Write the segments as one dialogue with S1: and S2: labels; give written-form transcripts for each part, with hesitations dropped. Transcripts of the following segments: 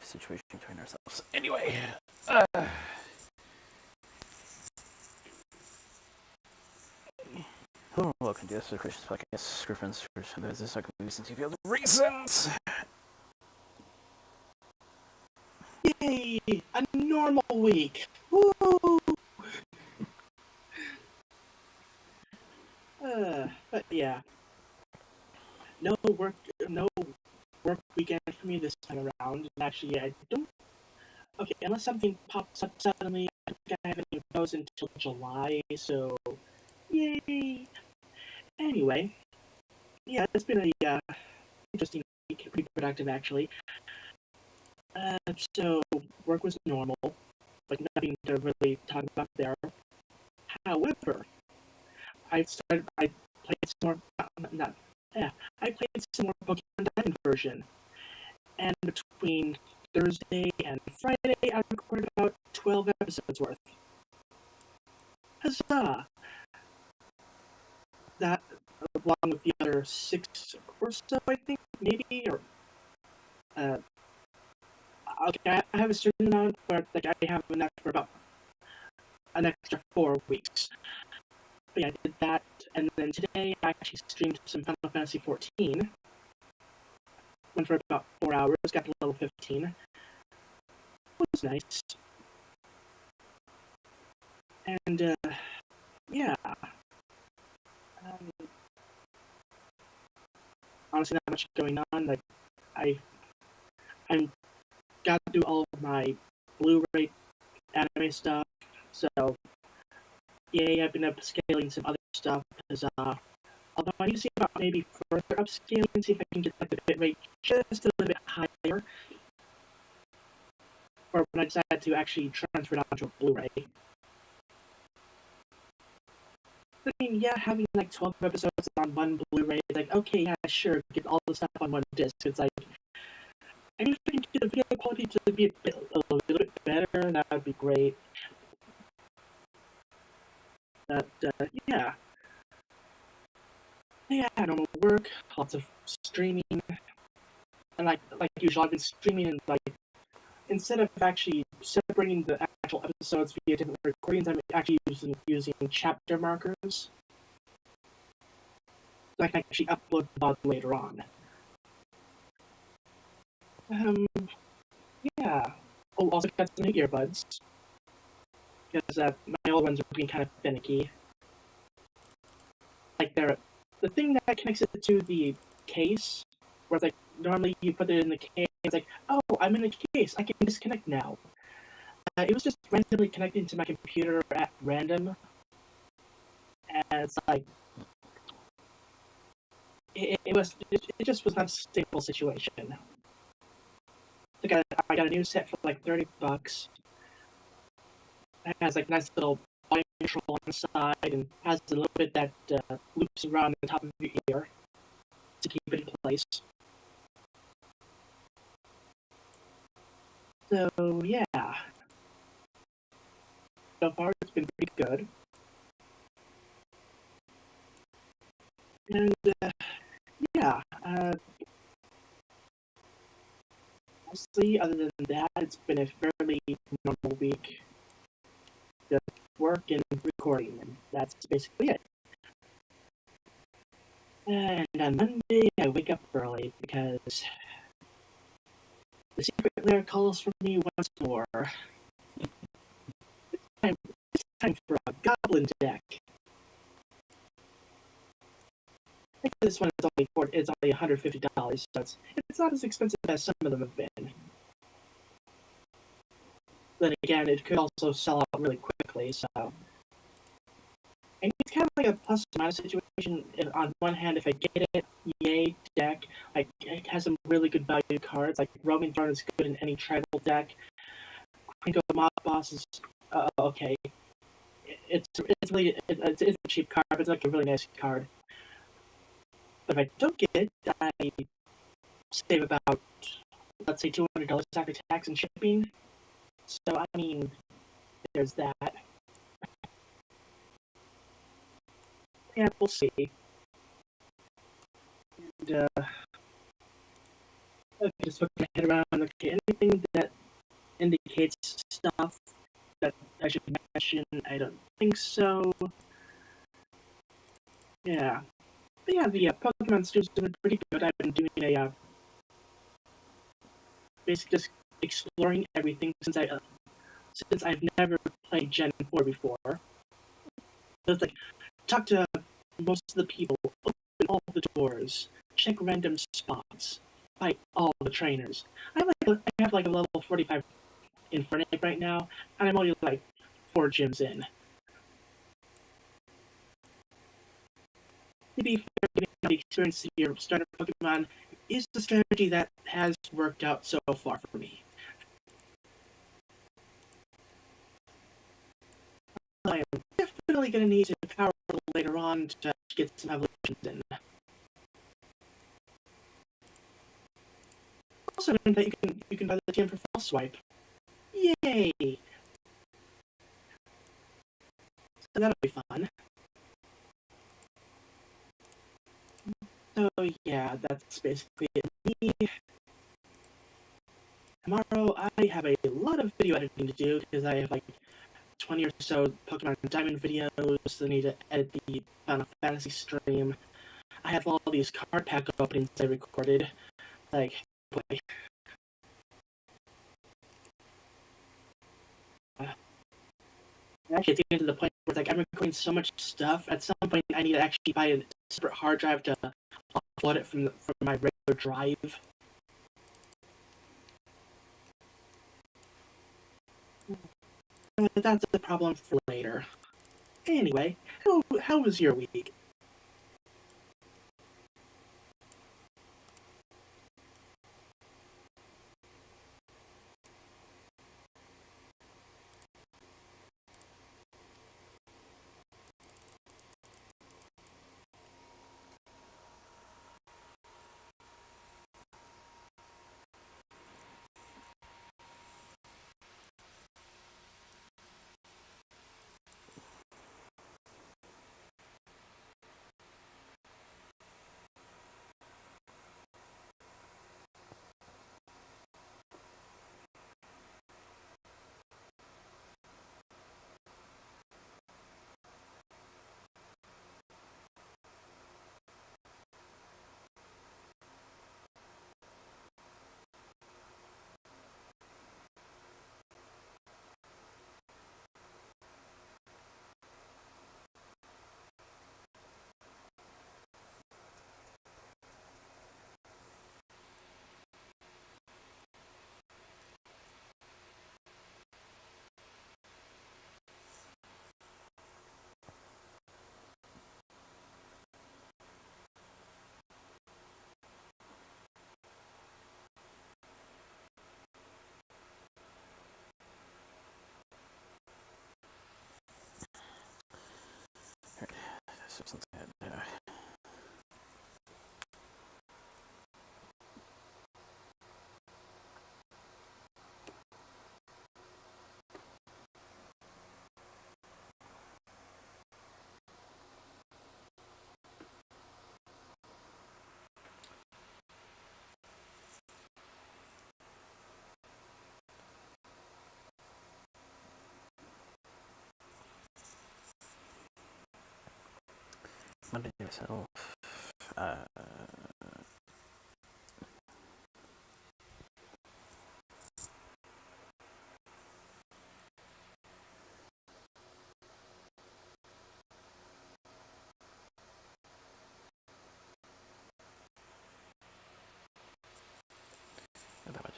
S1: situation between ourselves. Anyway, hello and welcome to the Yoda Soda Creations podcast. Griffins, there's this talk movie since you feel the reasons.
S2: Yay! A normal week. Woo! But yeah, no work weekend for me this time around. And actually, I don't. Okay, unless something pops up suddenly, I don't think I have any of those until July. So, yay! Anyway, yeah, it's been a interesting week, pretty productive actually. So work was normal, like nothing to really talk about there. However, I played some more. I played some more Pokemon Diamond version, and between Thursday and Friday, I recorded about 12 episodes worth. Huzzah! That, along with the other 6 or so, I think, maybe, or okay, I have a certain amount, but like I have enough for about an extra 4 weeks. But yeah, I did that, and then today I actually streamed some Final Fantasy 14. Went for about 4 hours, got to level 15. It was nice. And, yeah. Honestly, not much going on. Like, I'm got to do all of my Blu-ray anime stuff, so yay, I've been upscaling some other stuff, because, although I need to see about maybe further upscaling, see if I can get like the bitrate just a little bit higher, or when I decide to actually transfer it onto a Blu-ray. I mean, yeah, having like 12 episodes on one Blu-ray, like, okay, yeah, sure, get all the stuff on one disc. It's like, I mean, if I can get the video quality to be a little bit better, that would be great. But, yeah. Yeah, normal work, lots of streaming, and like usual, I've been streaming and like, instead of actually separating the actual episodes via different recordings, I'm actually using chapter markers, so I can actually upload the VOD later on. Yeah. Oh, also got some new earbuds, because my old ones are being kind of finicky. Like the thing that connects it to the case, where it's like normally you put it in the case, it's like, oh, I'm in the case, I can disconnect now. It was just randomly connecting to my computer at random, and it's like it just was not a stable situation. I got a new set for like $30. It has like nice little volume control on the side, and has a little bit that loops around the top of your ear to keep it in place. So yeah, so far it's been pretty good. And yeah, mostly other than that, it's been a fairly normal week. Just work and recording, and that's basically it. And on Monday, I wake up early because the secret lair calls for me once more. It's time for a goblin deck. I think this one is only $150, so it's not as expensive as some of them have been. Then again, it could also sell out really quickly, so. And it's kind of like a plus or minus situation. On one hand, if I get it, yay, deck. Like, it has some really good value cards. Like, Roaming Throne is good in any tribal deck. Krinko Mob Boss is okay. It's a cheap card, but it's like a really nice card. But if I don't get it, I save about, let's say, $200 after tax and shipping. So, I mean, there's that. Yeah, we'll see. And, Okay, just put my head around. Okay, anything that indicates stuff that I should mention? I don't think so. Yeah. But yeah, the Pokemon studio's doing pretty good. I've been doing a basically just exploring everything since I've never played Gen 4 before. So it's like talk to most of the people, open all the doors, check random spots, fight all the trainers. I have like a level 45 Infernape right now, and I'm only like 4 gyms in. To be fair, getting the experience of your starter Pokemon is the strategy that has worked out so far for me. I am definitely going to need a power level later on to get some evolutions in. Also, that you can buy the gym for False Swipe. Yay! So that'll be fun. So yeah, that's basically it. Me. Tomorrow I have a lot of video editing to do because I have like 20 or so Pokemon Diamond videos that I need to edit the Final Fantasy stream. I have all these card pack openings I recorded. Like, boy. Actually, it's getting to the point where like I'm recording so much stuff. At some point, I need to actually buy a separate hard drive to upload it from my regular drive. But that's a problem for later. Anyway, how was your week?
S1: So something Monday myself. Uh, about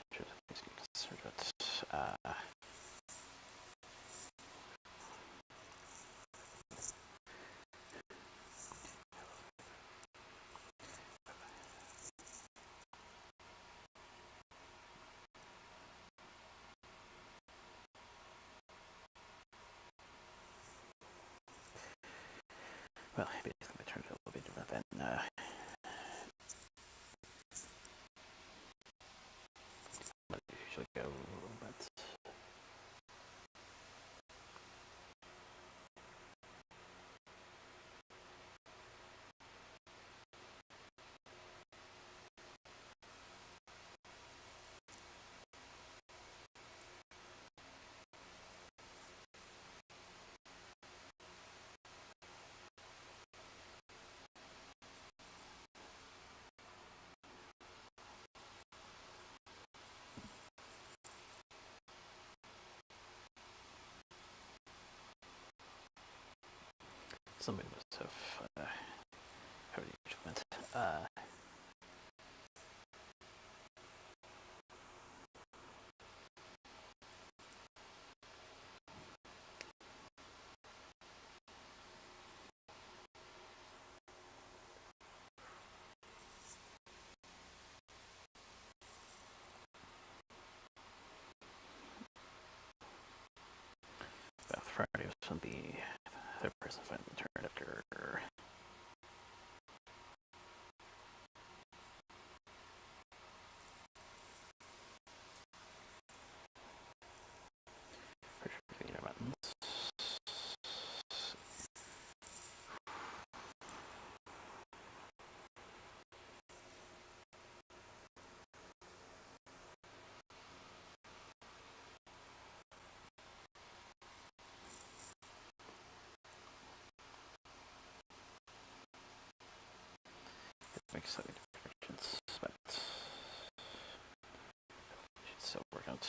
S1: well, basically my turn's a little bit different than what I usually go, but somebody must have heard the judgment. About Friday was when the third person finally returned after Virginia Mountains. It makes slightly different directions, but should still work out.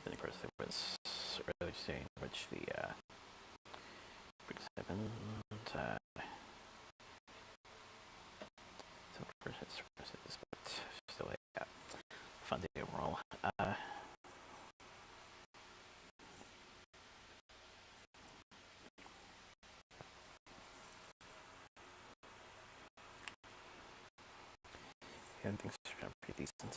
S1: Then of course there was early stage in which the happened. So of course it's but still a fun day overall. And things are pretty decent.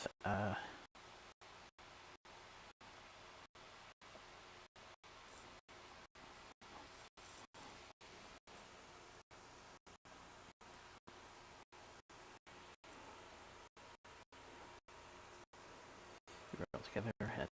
S1: We were all together and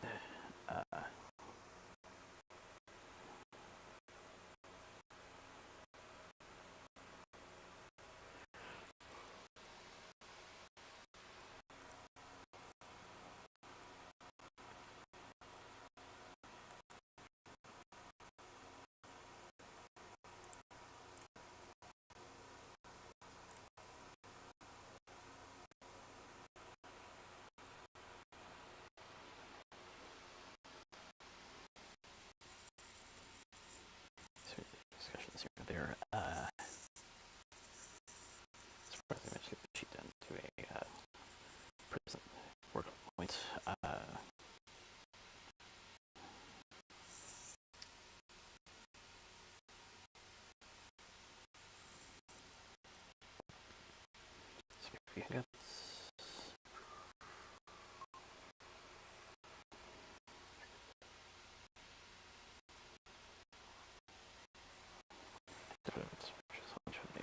S1: discussions here and there. Surprised I managed to get the sheet down to a present work point. Speaking of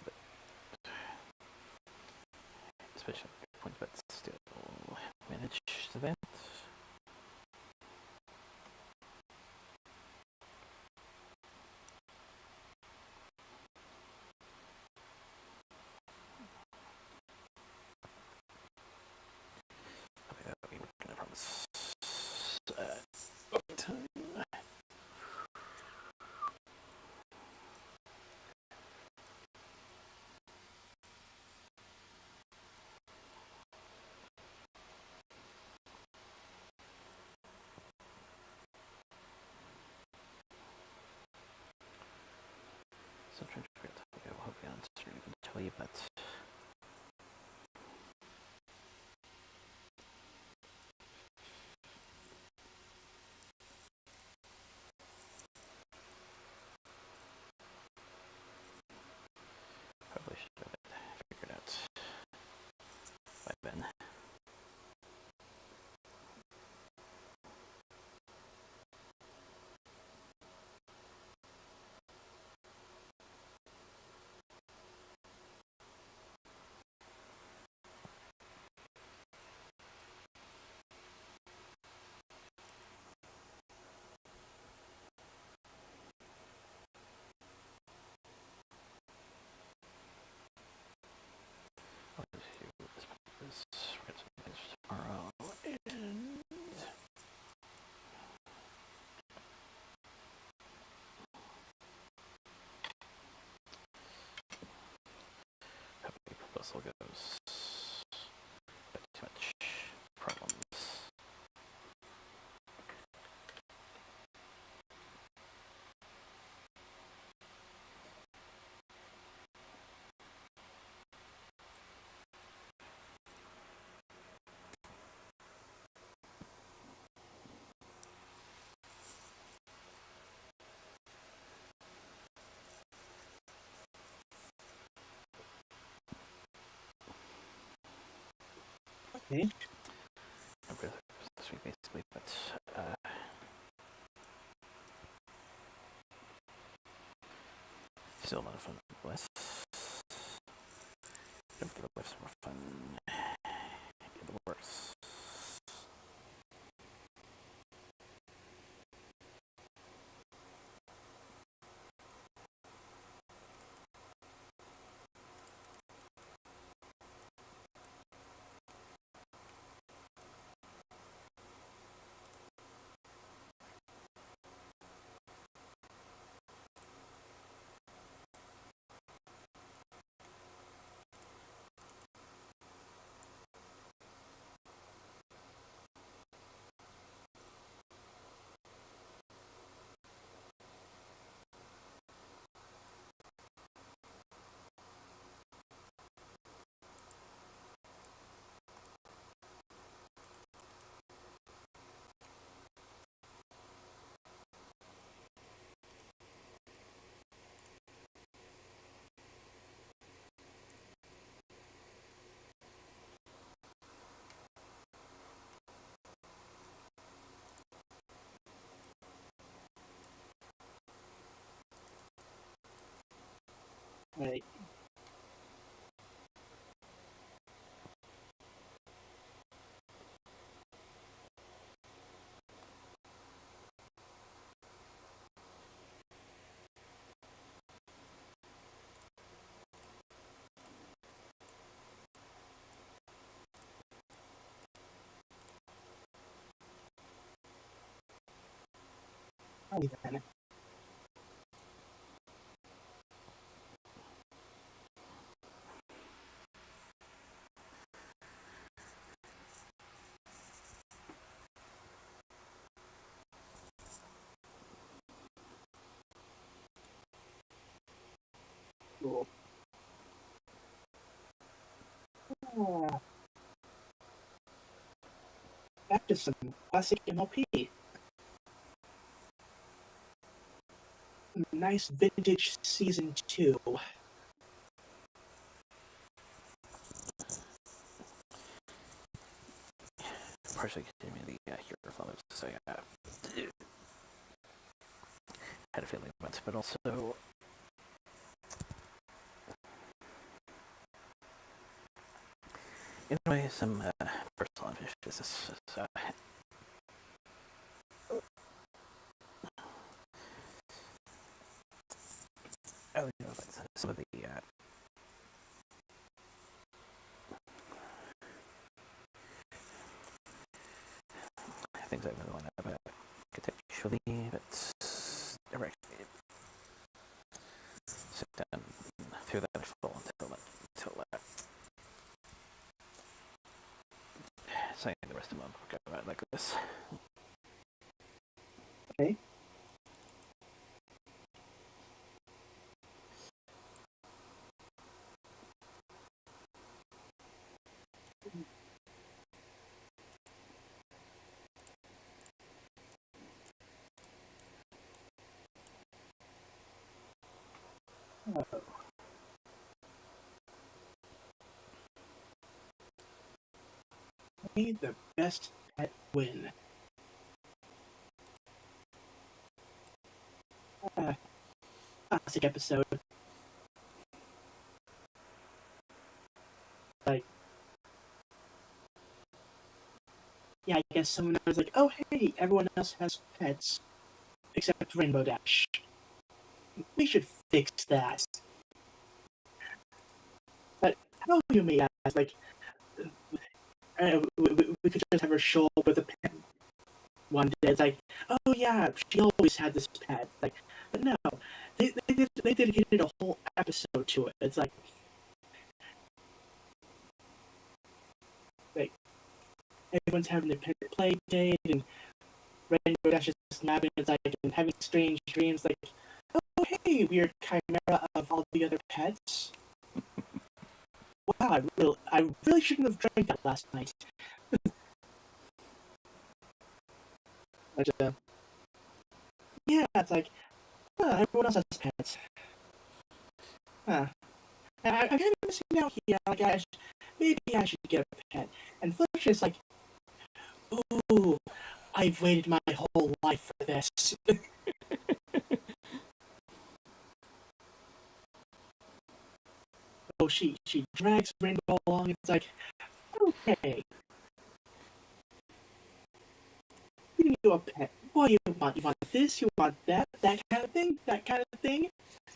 S1: but especially point, but still manage that. Okay, that'll be working, I promise. Time. So I'm trying to figure out how to hope I answer even tell you, but probably should have it figured out by then. muscle goes. But too much problems.
S2: Okay.
S1: This week basically, but still not a fun list. Don't give a list more fun in the works.
S2: Right. Alrighty then. Cool. Back to some classic MLP. Nice vintage season 2.
S1: Partially continuing the hero follows, so yeah. Had a feeling about it, but also in a way some personal unfinished business. Oh, you know, like some of the things I really want to contextually, but never actually sit down through that full until saying the rest of the month will go out like this.
S2: Okay. Oh. May the best pet win. Classic episode. Like, yeah, I guess someone was like, oh hey, everyone else has pets except Rainbow Dash. We should fix that. But how you may ask, like, we could just have her show up with a pet one day. It's like, oh yeah, she always had this pet. Like, but no, they dedicated a whole episode to it. It's like, everyone's having their play date, and Rainbow Dash is napping. It's like and having strange dreams, like, oh hey, weird chimera of all the other pets. Wow, I really shouldn't have drank that last night. But, yeah, it's like, everyone else has pets. Huh. I'm kind of missing out here. Like, maybe I should get a pet. And Fletcher is like, ooh, I've waited my whole life for this. Oh, she drags Rainbow along. It's like, okay, giving you a pet. What do you want? You want this? You want that? That kind of thing? That kind of thing?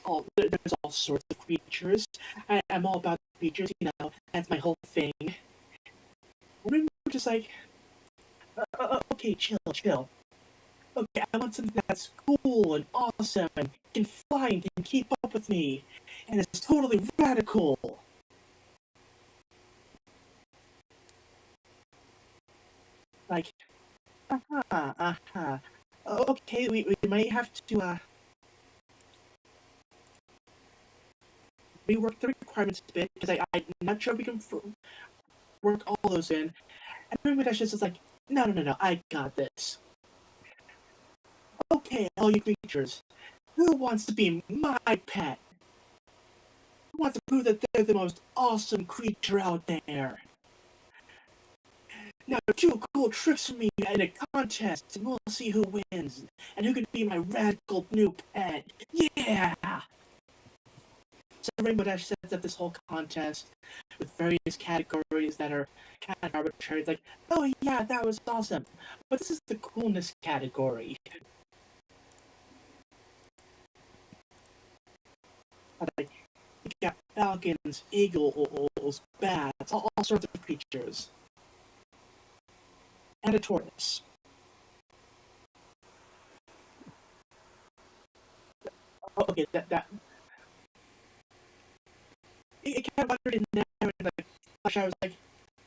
S2: Oh, there's all sorts of creatures. I'm all about creatures, you know. That's my whole thing. We're just like, okay, chill. Okay, I want something that's cool and awesome and can fly and can keep up with me. And it's totally radical. Like, okay, we might have to, rework the requirements a bit, because I'm not sure we can work all those in. And Rainbow Dash is like, no, I got this. Okay, all you creatures, who wants to be my pet? Who wants to prove that they're the most awesome creature out there? Now, 2 cool tricks for me in a contest, and we'll see who wins, and who can be my radical new pet. Yeah! So Rainbow Dash sets up this whole contest with various categories that are kind of arbitrary. It's like, oh yeah, that was awesome, but this is the coolness category. Like, you got falcons, eagles, bats, all sorts of creatures, and a tortoise. Okay, that it kind of wondered in there, and like, I was like,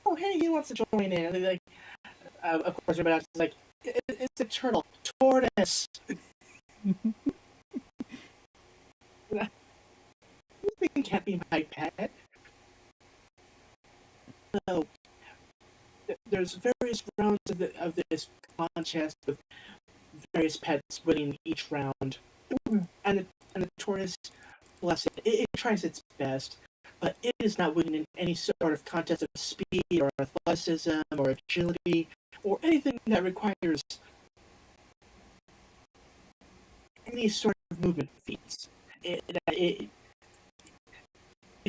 S2: oh hey, he wants to join in. And like, of course, everybody else is like, it's a turtle, tortoise. This thing can't be my pet. So there's various rounds of this contest with various pets winning each round, and the tortoise, bless it tries its best, but it is not winning in any sort of contest of speed or athleticism or agility or anything that requires any sort of movement feats. If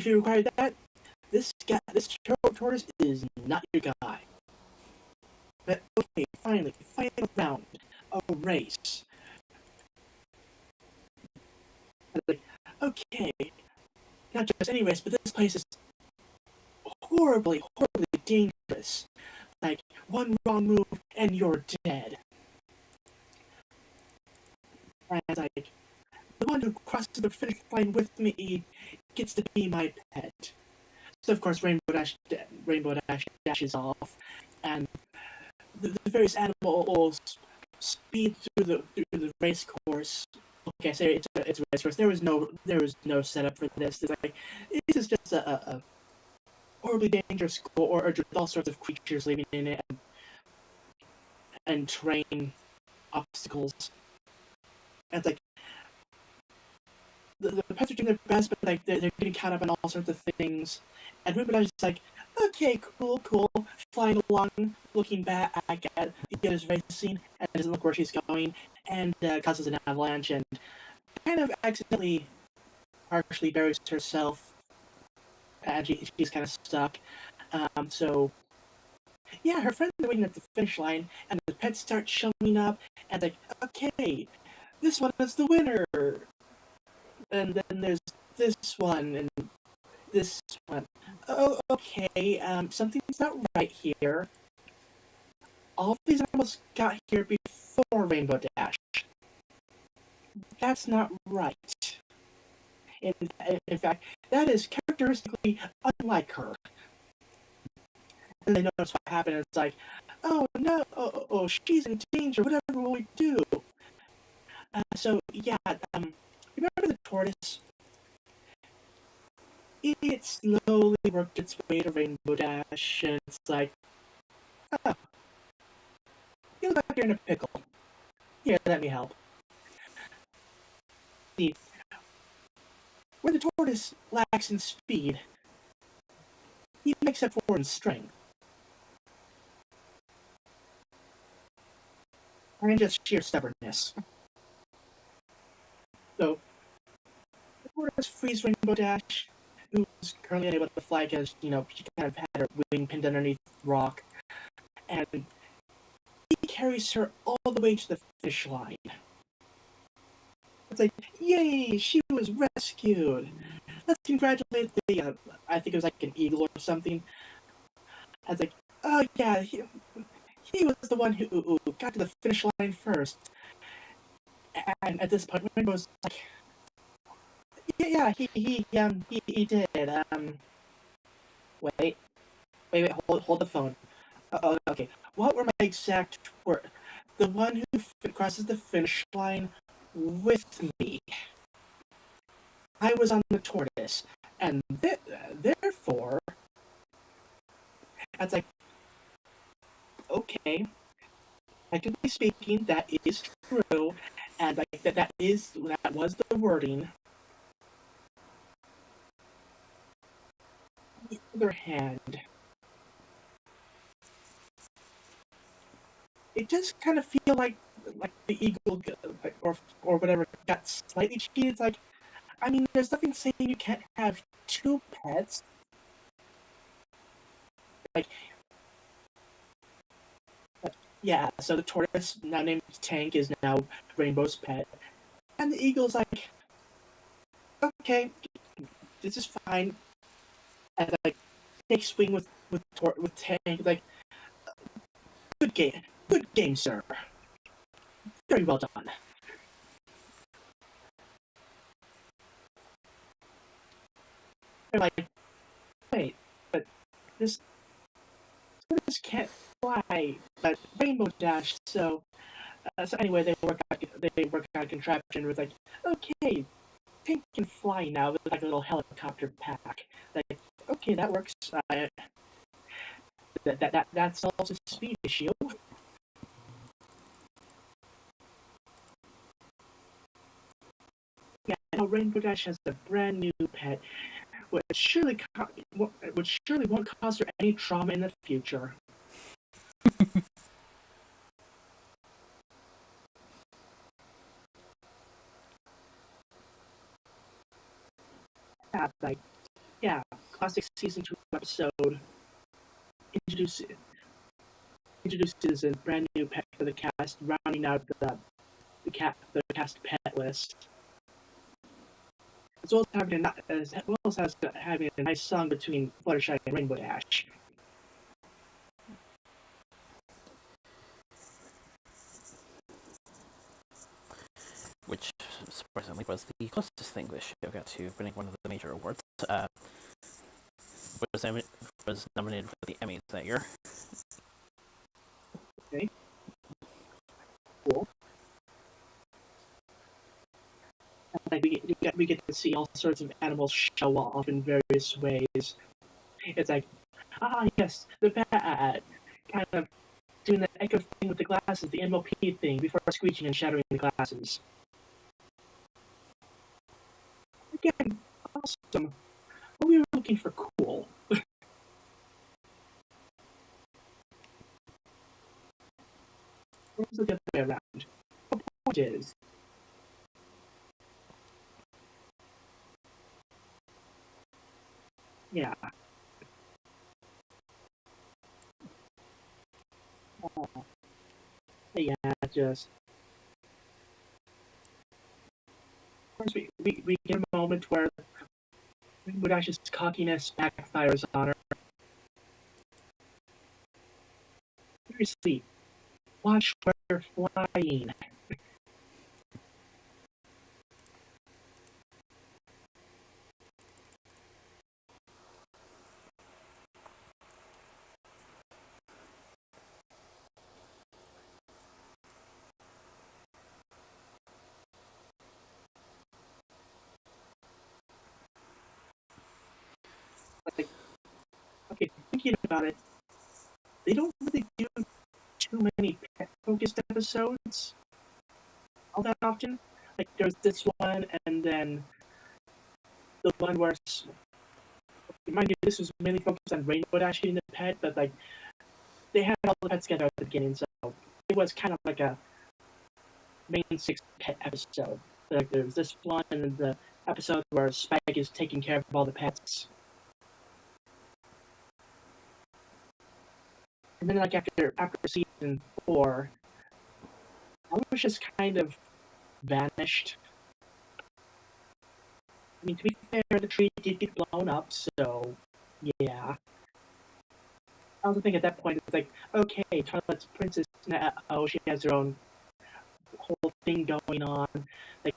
S2: you require that, this tortoise is not your guy. But okay, finally, final round, a race. Like, okay, not just any race, but this place is horribly dangerous. Like, one wrong move and you're dead. And like, the one who crosses the finish line with me gets to be my pet. So of course, Rainbow Dash dashes off, and the various animals speed through the race course. Okay, so it's a race course. There was no setup for this. It's like, this is just a horribly dangerous gorge with all sorts of creatures living in it, and terrain obstacles. And it's like, the pets are doing their best, but like they're getting caught up in all sorts of things. And Ruben is like, okay, cool, flying along, looking back at the other's racing, and doesn't look where she's going, and causes an avalanche, and kind of accidentally, partially buries herself, and she's kind of stuck. So yeah, her friends are waiting at the finish line, and the pets start showing up, and like, okay, this one is the winner, and then there's this one, and this one. Oh, okay, something's not right here. All of these animals got here before Rainbow Dash. That's not right. In fact, that is characteristically unlike her. And they notice what happened. It's like, "Oh no! Oh, she's in danger! Whatever will we do?" So yeah, remember the tortoise? It slowly worked its way to Rainbow Dash, and it's like, "Oh, you look like you're in a pickle. Here, let me help." See, where the tortoise lacks in speed, he makes up for in strength, and just sheer stubbornness. So, the tortoise frees Rainbow Dash, who's currently unable to fly because, she kind of had her wing pinned underneath rock, and he carries her all the way to the finish line. It's like, yay, she was rescued. Let's congratulate the, I think it was like an eagle or something. I was like, oh yeah, he was the one who got to the finish line first. And at this point, Rainbow's like, yeah, he did. Wait, hold the phone. Oh, okay. What were my exact words? The one who crosses the finish line with me. I was on the tortoise, and therefore, it's like, okay, technically speaking, that is true, and like that was the wording. On the other hand, it does kind of feel like the eagle or whatever got slightly cheated. It's like, I mean, there's nothing saying you can't have two pets. Like, yeah, so the tortoise, now named Tank, is now Rainbow's pet, and the eagle's like, okay, this is fine, and like takes swing with Tank, like, good game, sir, very well done. They're like, wait, but this tortoise can't fly, but Rainbow Dash, so anyway, they work out a contraption with like, okay, Pink can fly now with like a little helicopter pack. Like, okay, that works. That solves a speed issue. Yeah, now Rainbow Dash has a brand new pet, which surely won't cause her any trauma in the future. Yeah, like, yeah, classic season 2 episode introduces introduces a brand new pet for the cast, rounding out the cast pet list, as well as having a nice song between Fluttershy and Rainbow Dash.
S1: Which surprisingly was the closest thing this show got to winning one of the major awards. Was, was nominated for the Emmys that year.
S2: Okay, cool. Like we get to see all sorts of animals show off in various ways. It's like, yes, the bat, kind of doing the echo thing with the glasses, the MOP thing before screeching and shattering the glasses. Again, awesome. But we were looking for cool. What was the other way around? The point is, yeah. Yeah, just first we get a moment where Mudash's cockiness backfires on her. Seriously, watch where you're flying. okay, thinking about it, they don't really do too many pet-focused episodes all that often. Like there's this one, and then the one where, mind you, this was mainly focused on Rainbow Dash getting the pet, but like they had all the pets together at the beginning, so it was kind of like a main six pet episode. Like there's this one, and then the episode where Spike is taking care of all the pets. And then like after season 4, Aloysius just kind of vanished. I mean, to be fair, the tree did get blown up, so yeah. I also think at that point it's like, okay, Twilight Princess, oh, she has her own whole thing going on. Like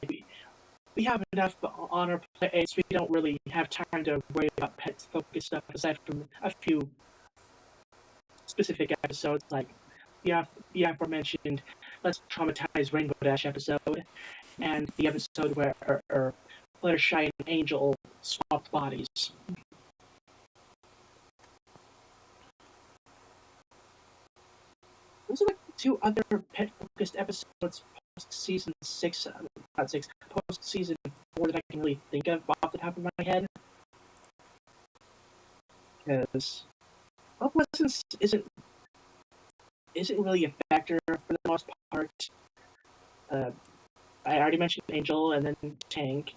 S2: we have enough on our plates. We don't really have time to worry about pets focused stuff aside from a few specific episodes, like the aforementioned Let's Traumatize Rainbow Dash episode, and the episode where Fluttershy and Angel swapped bodies. Those are like two other pet-focused episodes post season 6, not 6, post season 4 that I can really think of off the top of my head. Because hopelessness isn't really a factor for the most part. I already mentioned Angel and then Tank.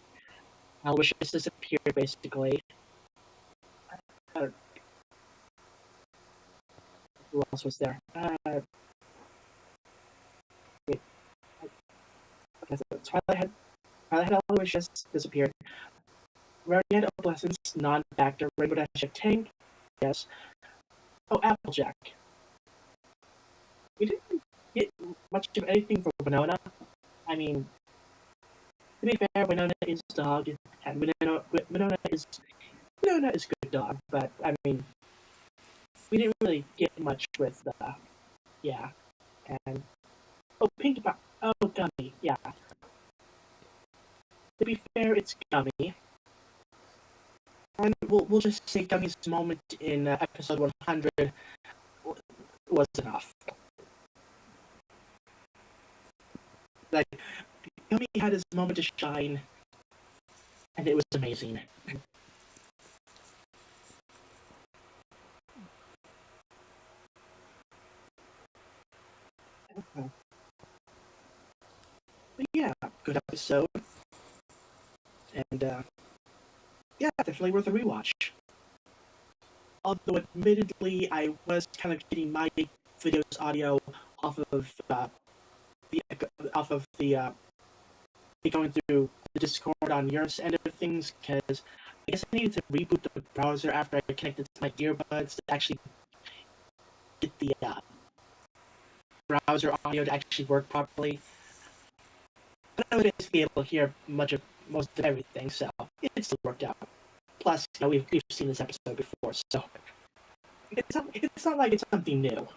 S2: Aloysius disappeared basically. Who else was there? Wait. Okay, so Twilight had Aloysius disappeared. Rarity had Opalescence, non-factor. Rainbow Dash had Tank, yes. Oh, Applejack. We didn't get much of anything from Winona. I mean, to be fair, Winona is dog, and Winona is good dog, but I mean, we didn't really get much with yeah, and Pink oh Gummy, yeah. To be fair, it's Gummy, and we'll just say Gummy's moment in episode 100 was enough. Like Gummy had his moment to shine, and it was amazing. But yeah, good episode, and yeah, definitely worth a rewatch. Although admittedly, I was kind of getting my videos audio off of the going through the Discord on your end of things, because I guess I needed to reboot the browser after I connected to my earbuds to actually get the browser audio to actually work properly. But I was basically able to hear most of everything, so it still worked out. Plus, you know, we've seen this episode before, so it's not like it's something new.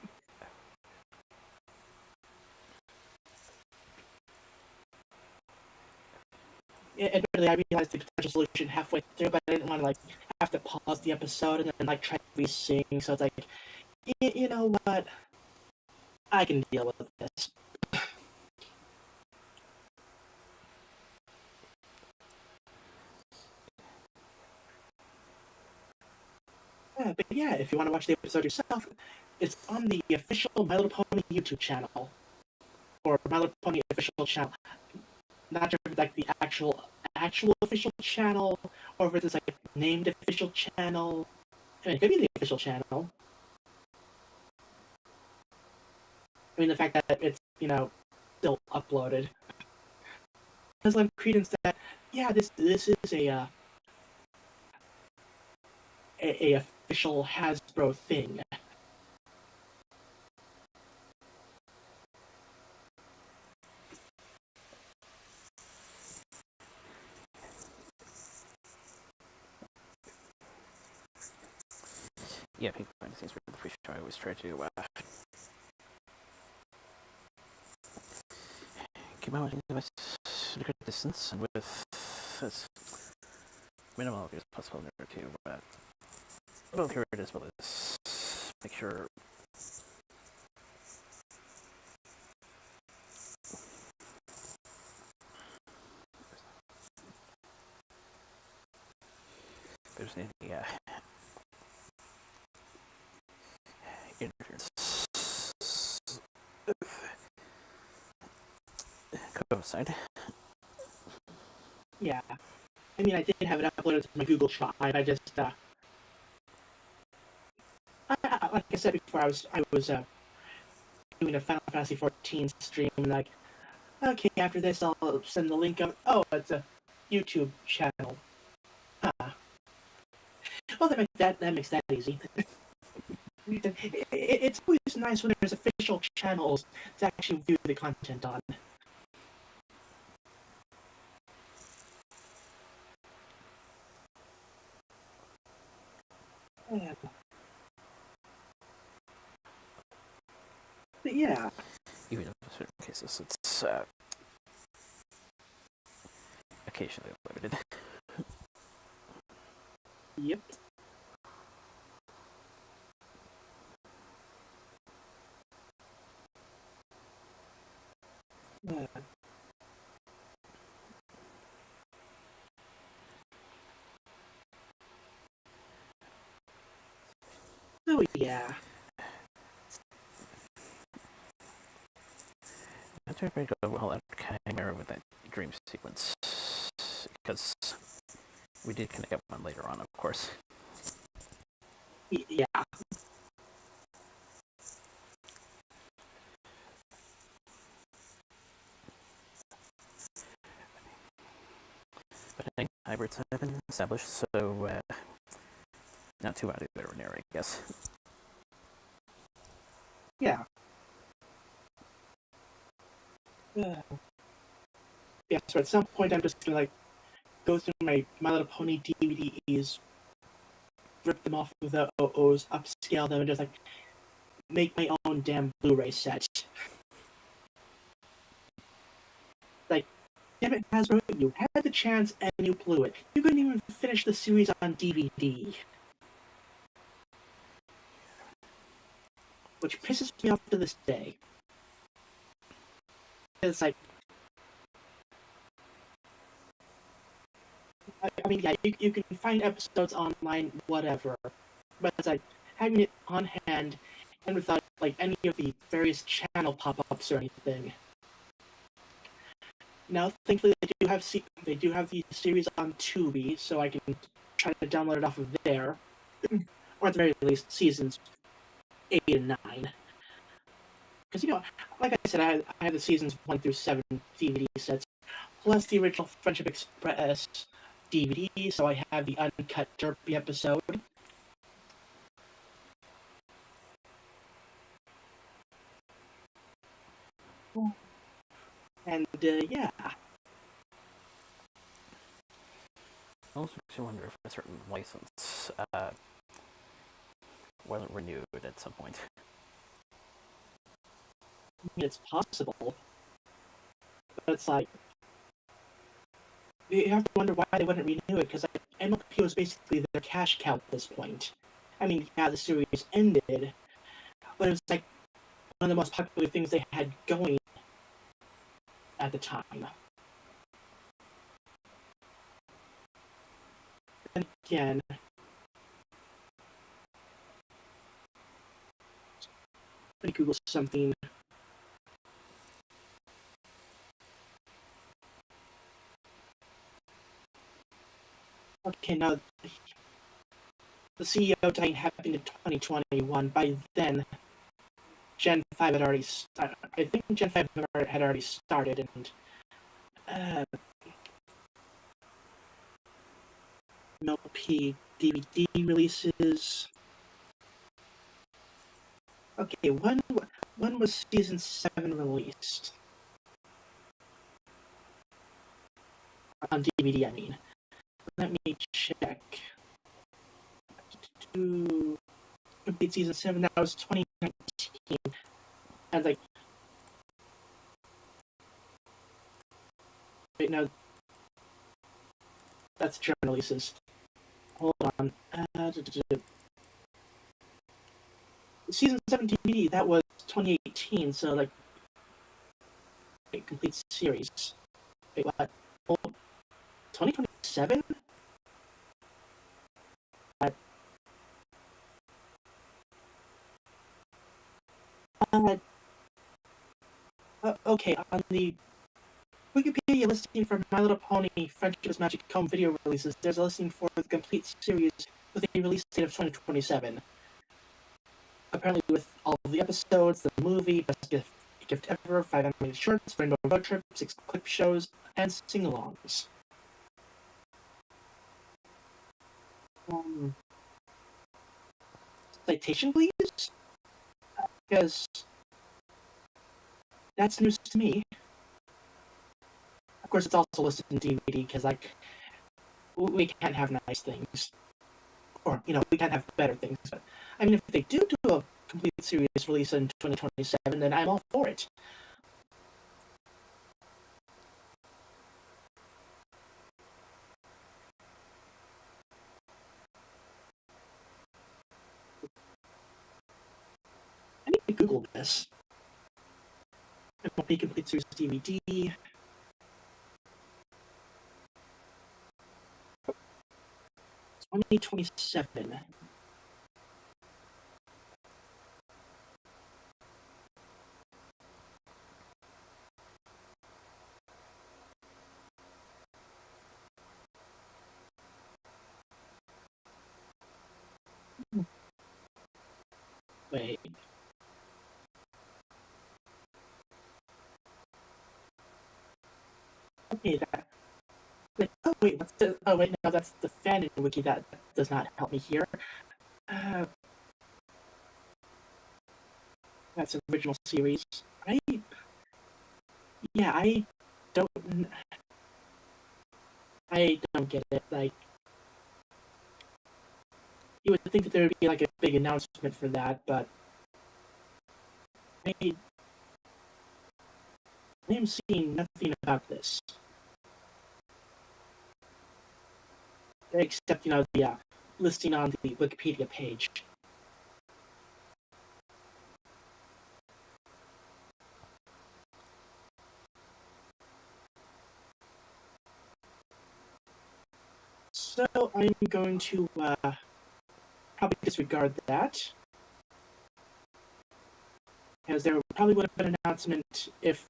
S2: Admittedly, I realized the potential solution halfway through, but I didn't want to like have to pause the episode and then like try to re-sing. So it's like, you know what? I can deal with this. But yeah, if you want to watch the episode yourself, it's on the official My Little Pony YouTube channel, or My Little Pony official channel. Not sure if it's like the actual official channel, or if it's like named official channel. I mean, it could be the official channel. I mean, the fact that it's, you know, still uploaded does lend credence that, yeah, this is a official Hasbro thing.
S1: Yeah, people find things really pretty sure. I always try to keep my device at a good distance and with as minimal as possible in order to Well, here it is. Well, let's make sure. There's any interference. Co-side.
S2: Yeah. I mean, I did have it uploaded to my Google Drive. I just, like I said before, I was doing a Final Fantasy 14 stream, like, okay, after this, I'll send the link up. Oh, it's a YouTube channel. Well, that makes that easy. It's always nice when there's official channels to actually view the content on. But yeah.
S1: Even in certain cases, it's occasionally limited.
S2: Yep. Oh yeah.
S1: Not sure if I go well out camera with that dream sequence because we did connect up one later on, of course.
S2: Yeah.
S1: But I think hybrids have been established, so not too out of the ordinary, I guess.
S2: Yeah. Yeah, so at some point I'm just gonna like go through my Little Pony DVDs, rip them off of the OOs, upscale them, and just like make my own damn Blu-ray set. Like, damn it, Hasbro, you had the chance and you blew it. You couldn't even finish the series on DVD. Which pisses me off to this day. It's like, I mean, yeah, you can find episodes online, whatever. But it's like, having it on hand and without like any of the various channel pop-ups or anything. Now, thankfully, they do have the series on Tubi, so I can try to download it off of there, or at the very least, seasons 8 and 9. Because like I said, I had the seasons 1 through 7 DVD sets, plus the original Friendship Express DVD, so I have the uncut Derpy episode. And yeah.
S1: I also makes you wonder if a certain license wasn't renewed at some point.
S2: I mean, it's possible, but it's like you have to wonder why they wouldn't renew it, because like, MLP was basically their cash cow at this point. I mean, yeah, the series ended, but it was like one of the most popular things they had going at the time. And again, let me Google something. Okay, now the CEO dying happened in 2021. By then, Gen 5 had already started. I think Gen 5 had already started, and MLP DVD releases. Okay, when was season 7 released? On DVD, I mean. Let me check. To complete season 7, that was 2019. And like, wait, no, that's German releases. Hold on. season 7 DVD, that was 2018, so like a complete series. Wait, what? Well, 2027? Uh, okay, on the Wikipedia listing for My Little Pony Friendship's Magic Home video releases, there's a listing for the complete series with a release date of 2027. Apparently, with all of the episodes, the movie, Best Gift Ever, 5 animated shorts, Rainbow Road Trip, 6 clip shows, and sing-alongs. Citation, please? Because that's news to me. Of course, it's also listed in DVD, because, like, we can't have nice things. Or, we can't have better things. But, I mean, if they do a complete series release in 2027, then I'm all for it. I need to Google this. MLB Complete Series DVD. 2027. Wait. Okay, that. Wait, oh, wait, what's the. Oh, wait, no, that's the fan wiki. That does not help me here. That's an original series. Yeah, don't. I don't get it. Like, you would think that there would be like a big announcement for that, but I am seeing nothing about this. Except, the listing on the Wikipedia page. So I'm going to probably disregard that, because there probably would have been an announcement if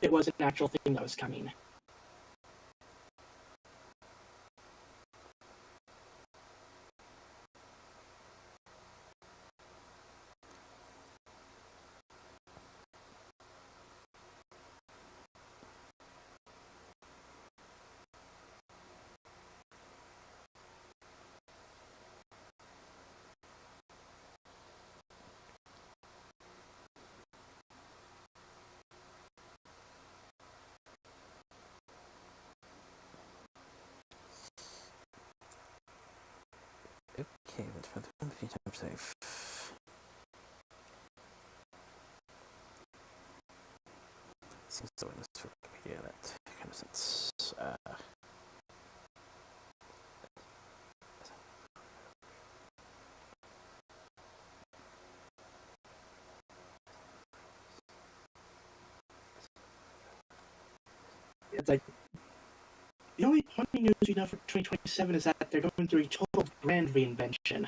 S2: it was an actual thing that was coming.
S1: Okay, but for the few times I've seen so in this Wikipedia, that kind of sense.
S2: It's like, the only news we know for 2027 is that they're going through a total brand reinvention.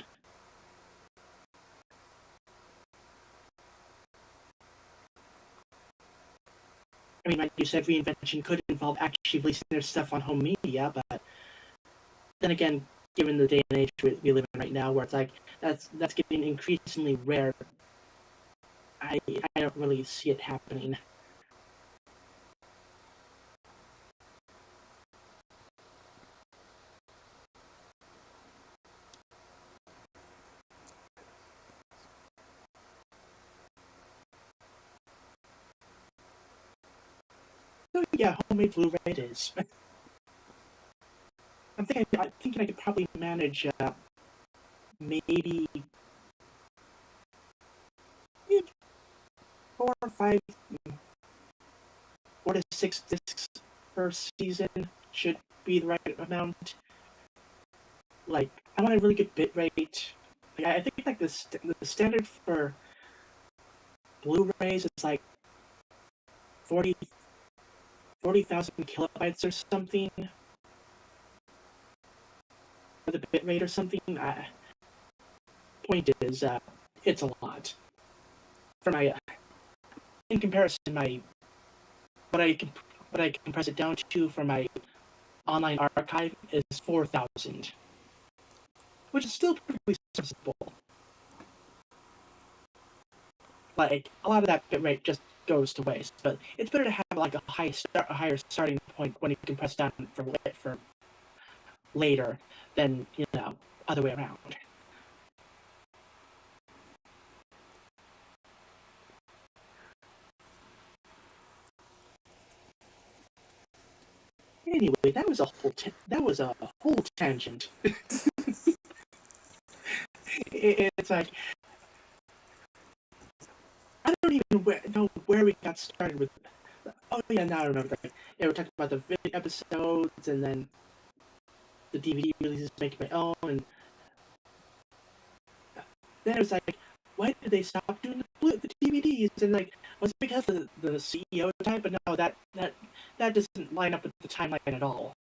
S2: I mean, like you said, reinvention could involve actually releasing their stuff on home media, but then again, given the day and age we live in right now, where it's like that's getting increasingly rare, I don't really see it happening. So yeah, homemade Blu-ray it is. I'm thinking I could probably manage maybe 4 to 6 discs per season should be the right amount. Like, I want a really good bit rate. I think like the standard for Blu-rays is like 40 40,000 kilobytes or something, or the bitrate or something. Point is, it's a lot. For my, in comparison, what I can what I compress it down to for my online archive is 4,000, which is still perfectly serviceable. Like a lot of that bitrate just goes to waste, but it's better to have like a higher starting point when you compress down for later than other way around. Anyway, that was a whole tangent. It's like I don't even know where we got started with. Oh yeah, now I remember. Yeah, we talked about the video episodes, and then the DVD releases, making my own, and then it was like, why did they stop doing the DVDs? And like, was it because of the CEO type? But no, that doesn't line up with the timeline at all.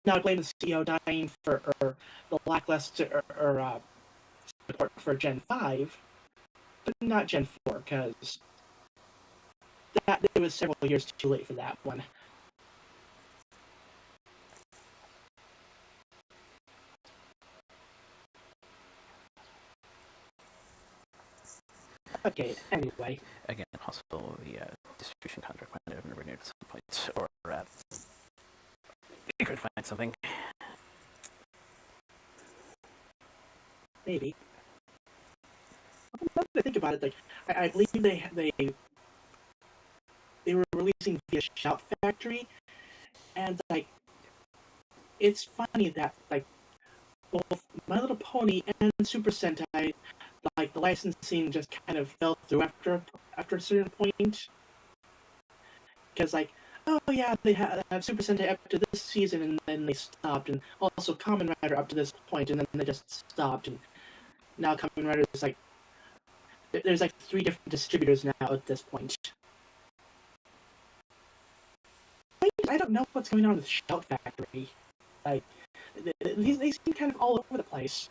S2: Now I blame the CEO dying for the lackluster support for Gen 5, but not Gen 4, because it was several years too late for that one. Okay, anyway.
S1: Again, also the distribution contract might have been renewed at some point, or you could find something.
S2: Maybe. Now that I think about it, like I believe they were releasing via Shout Factory, and like it's funny that like both My Little Pony and Super Sentai, like the licensing just kind of fell through after a certain point, because like, oh yeah, they have Super Sentai up to this season, and then they stopped, and also Kamen Rider up to this point, and then they just stopped, and now Kamen Rider is like, there's like 3 different distributors now at this point. I don't know what's going on with Shout Factory. Like, they seem kind of all over the place.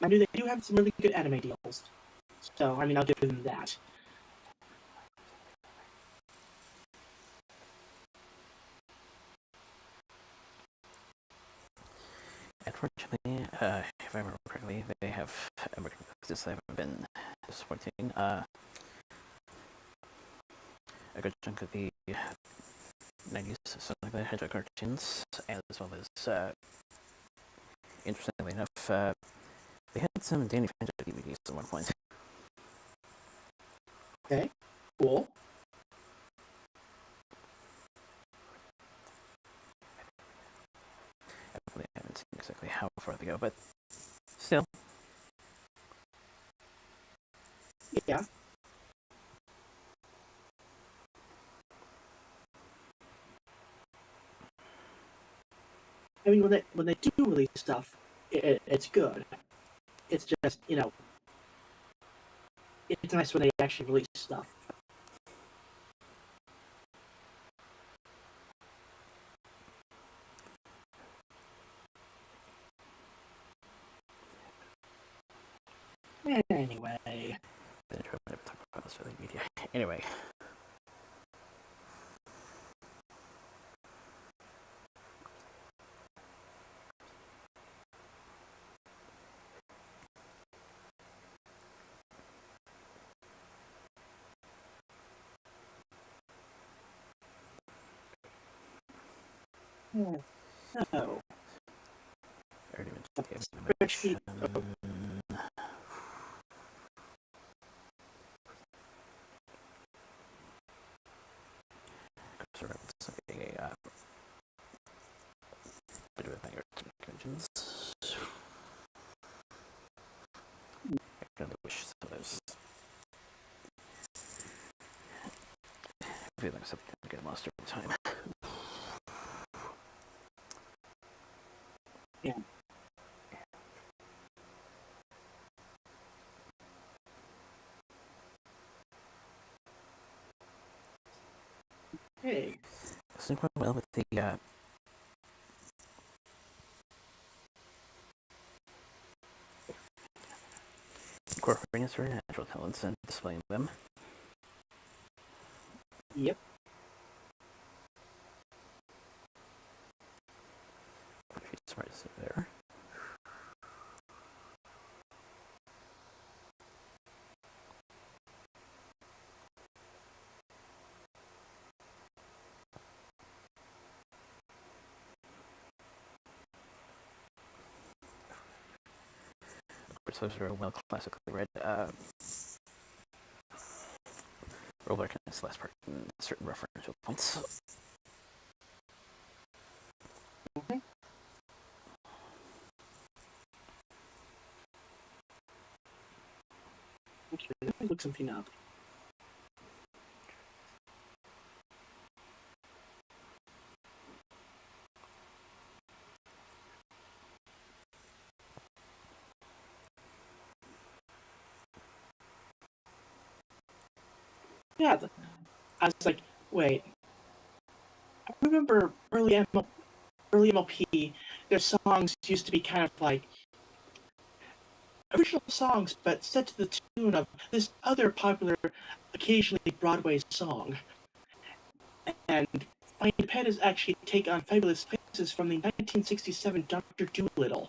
S2: I mean, they do have some really good anime deals, so I mean, I'll give them that.
S1: Unfortunately, if I remember correctly, they have American business that have been disappointing. A good chunk of the 90s, something like the Hedgehog cartoons, as well as, interestingly enough, they had some Danny Phantom DVDs at one point.
S2: Okay, cool.
S1: I haven't seen exactly how far they go, but still.
S2: Yeah. I mean, when they do release stuff, it's good. It's just it's nice when they actually release stuff. Anyway.
S1: Then try to talk about this really media. Anyway.
S2: Oh.
S1: I already mentioned the
S2: Spreadsheet.
S1: Sort of something a bit of a banger to conventions. I can only wish some of those. I feel like something to get lost over time.
S2: Yeah. Hey.
S1: It's doing quite well with the incorporating its very natural talents and displaying them.
S2: Yep.
S1: She's right there. Of course, those are well classically read. Roller can its last part in certain referential points.
S2: Okay. Okay, let me look something up. Yeah, I was like, wait. I remember early MLP, their songs used to be kind of like original songs, but set to the tune of this other popular, occasionally Broadway song. And Flying Pet actually take on Fabulous Faces from the 1967 Dr. Dolittle.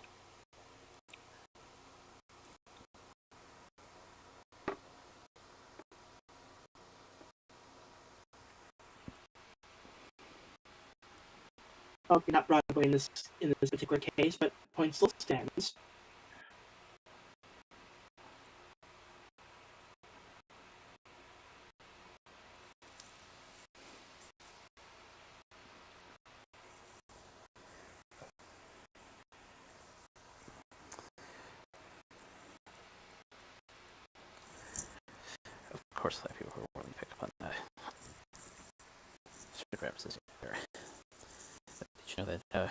S2: Okay, not Broadway in this particular case, but point still stands.
S1: Of course, a lot of people who are willing to pick up on that. Grabs this here. Did you know that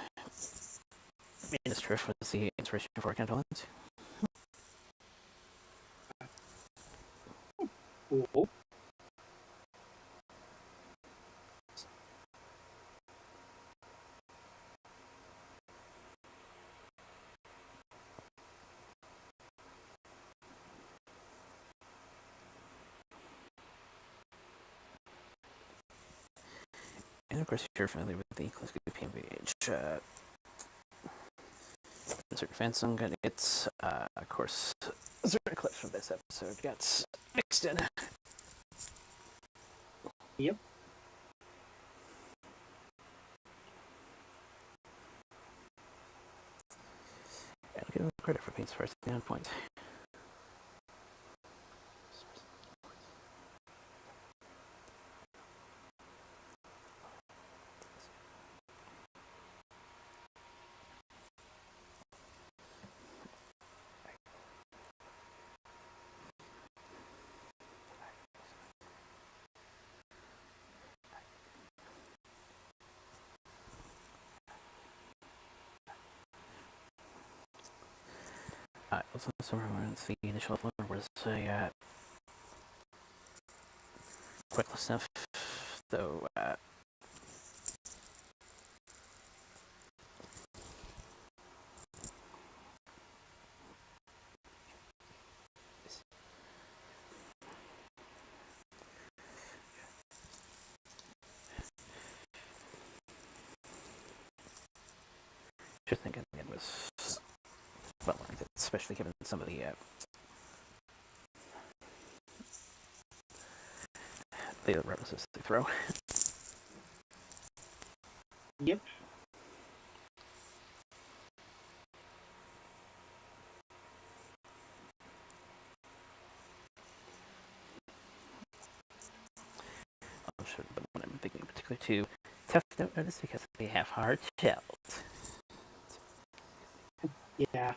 S1: Minas Tirith was the inspiration for Cantolands?
S2: Cool.
S1: And of course, you're familiar with the classic PMVH insert fan song, and it's, of course, certain clips from this episode gets mixed in.
S2: Yep.
S1: And I'll give him credit for being surprisingly on point. Also, somewhere the initial upload was a quick stuff, though. Just thinking it was well, especially given some of the references they throw.
S2: Yep.
S1: I'm sure the one I'm thinking in particular too. Tough don't notice because they have hard shells.
S2: Yeah.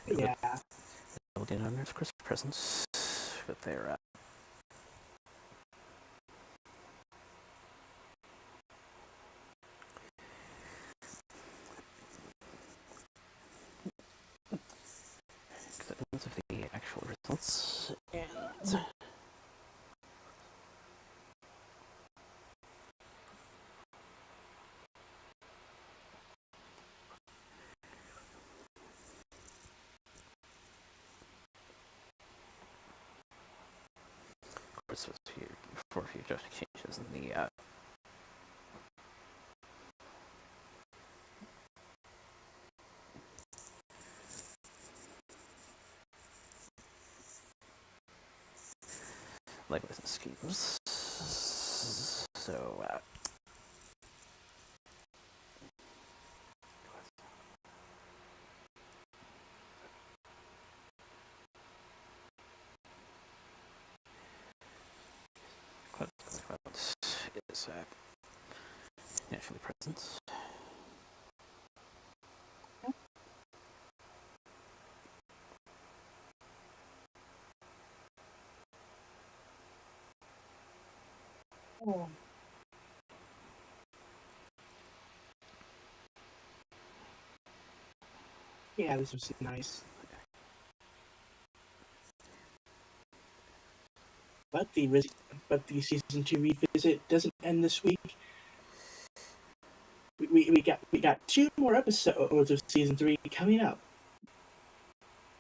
S2: Yeah.
S1: They'll get on their Christmas presents with their acceptance of the actual results. And of course, for a few adjusting changes in the license schemes. So, is naturally present.
S2: Oh. Yeah, this was nice. But the season 2 revisit doesn't end this week. We got 2 more episodes of season 3 coming up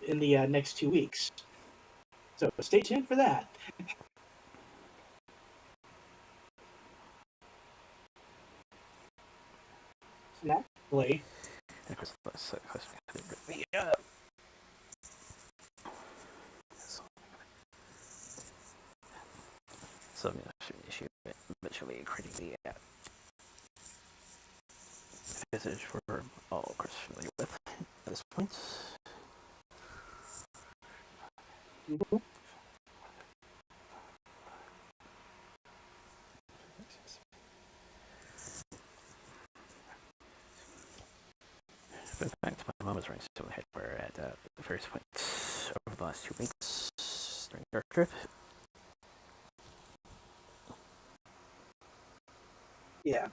S2: in the next 2 weeks. So stay tuned for that. Naturally.
S1: And of course, some issue eventually creating the message we're all, of course, familiar with at this point.
S2: Mm-hmm.
S1: In fact, my mom was running so ahead where at various points over the last 2 weeks during our trip.
S2: Yeah.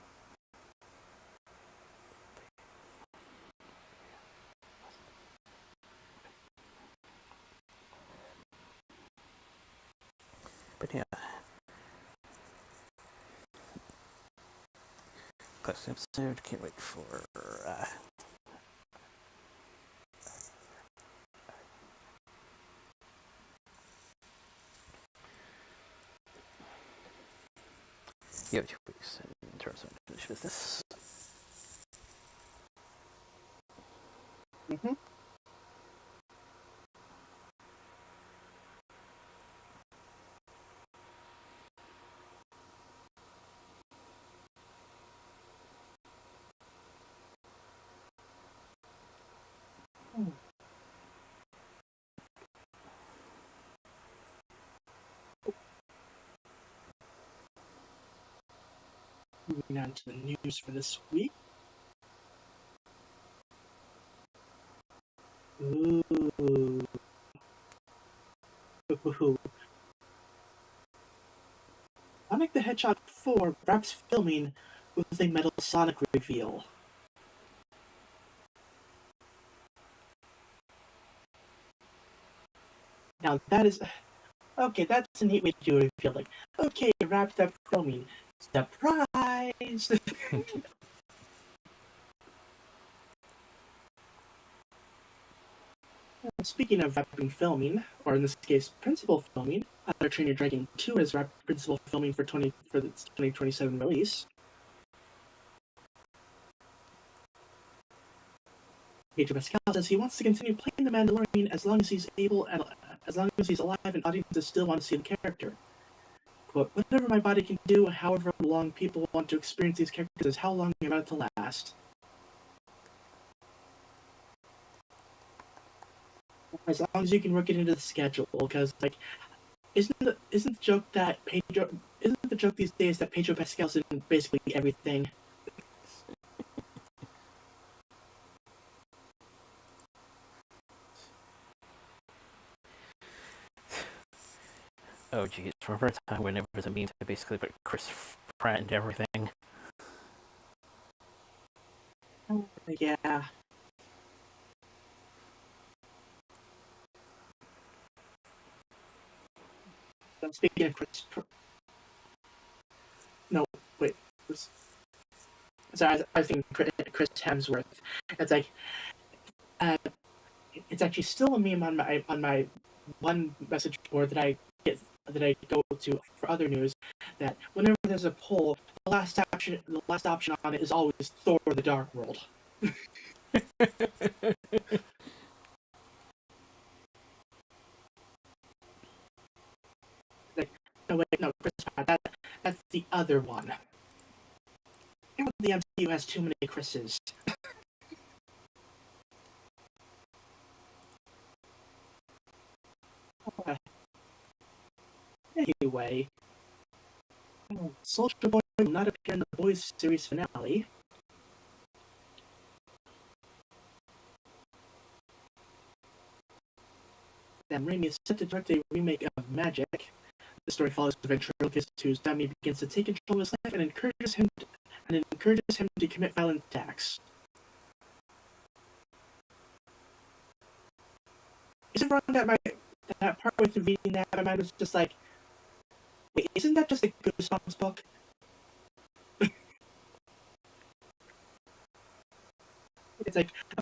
S1: But yeah, classic episode. Can't wait for you have 2 weeks in terms of unfinished business.
S2: Mm-hmm. Moving on to the news for this week. Ooh. Sonic the Hedgehog 4 wraps filming with a Metal Sonic reveal. Now that is okay. That's a neat way to do a reveal. Like, okay, wrapped up filming. Surprise! Speaking of wrapping filming, or in this case, principal filming, How to Train Your Dragon 2 has wrapped principal filming for its 2027 release. Pedro Pascal says he wants to continue playing the Mandalorian as long as he's able and as long as he's alive and audiences still want to see the character. Quote, whatever my body can do, however long people want to experience these characters is how long they're about to last. As long as you can work it into the schedule, because like, isn't the joke that Pedro isn't the joke these days that Pedro Pascal's in basically everything?
S1: Oh, geez. Remember a time when it was a meme to basically put Chris Pratt into everything?
S2: Yeah. Speaking of no, wait. Sorry, I was thinking Chris Hemsworth. It's like, uh, it's actually still a meme on my one message board that I go to for other news. That whenever there's a poll, the last option on it is always Thor: The Dark World. Like, no wait, no, Chris Pratt. That's the other one. The MCU has too many Chris's. Anyway, Soldier Boy will not appear in the Boys series finale. Sam Raimi is set to direct a remake of Magic. The story follows the ventriloquist whose dummy begins to take control of his life and encourages him to commit violent attacks. Is it wrong that part with reading that my mind was just like, wait, isn't that just a Goosebumps book? It's like a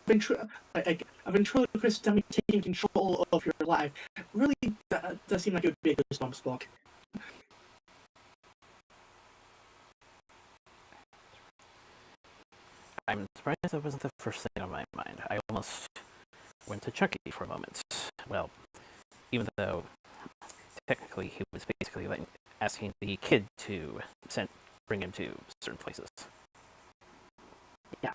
S2: ventriloquist dummy taking control of your life. Really does seem like it would be a Goosebumps book.
S1: I'm surprised that wasn't the first thing on my mind. I almost went to Chucky for a moment. Well, even though technically he was basically like asking the kid to bring him to certain places.
S2: Yeah.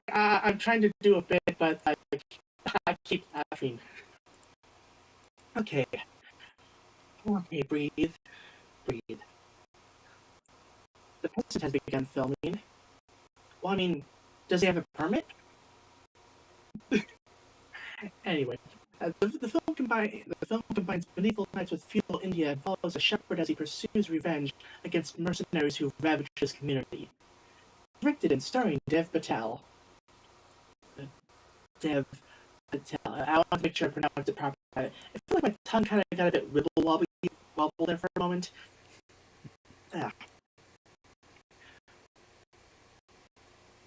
S2: I'm trying to do a bit, but I keep laughing. Okay. Okay, breathe. Breathe. The president has begun filming. Well, I mean, does he have a permit? Anyway, the film combines medieval knights with feudal India and follows a shepherd as he pursues revenge against mercenaries who ravage his community. Directed and starring Dev Patel. Dev Patel. I want to make sure I pronounce it properly. I feel like my tongue kind of got a bit wobble there for a moment. Ah.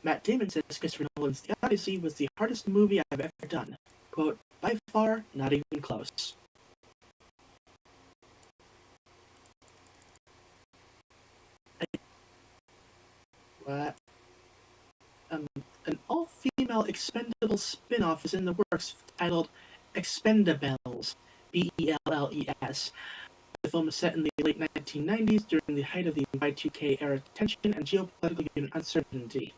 S2: Matt Damon says Christopher Nolan's The Odyssey was the hardest movie I've ever done. Quote, by far, not even close. What? An all-female Expendable spin-off is in the works titled Expendables, Belles. The film is set in the late 1990s during the height of the Y2K era tension and geopolitical uncertainty.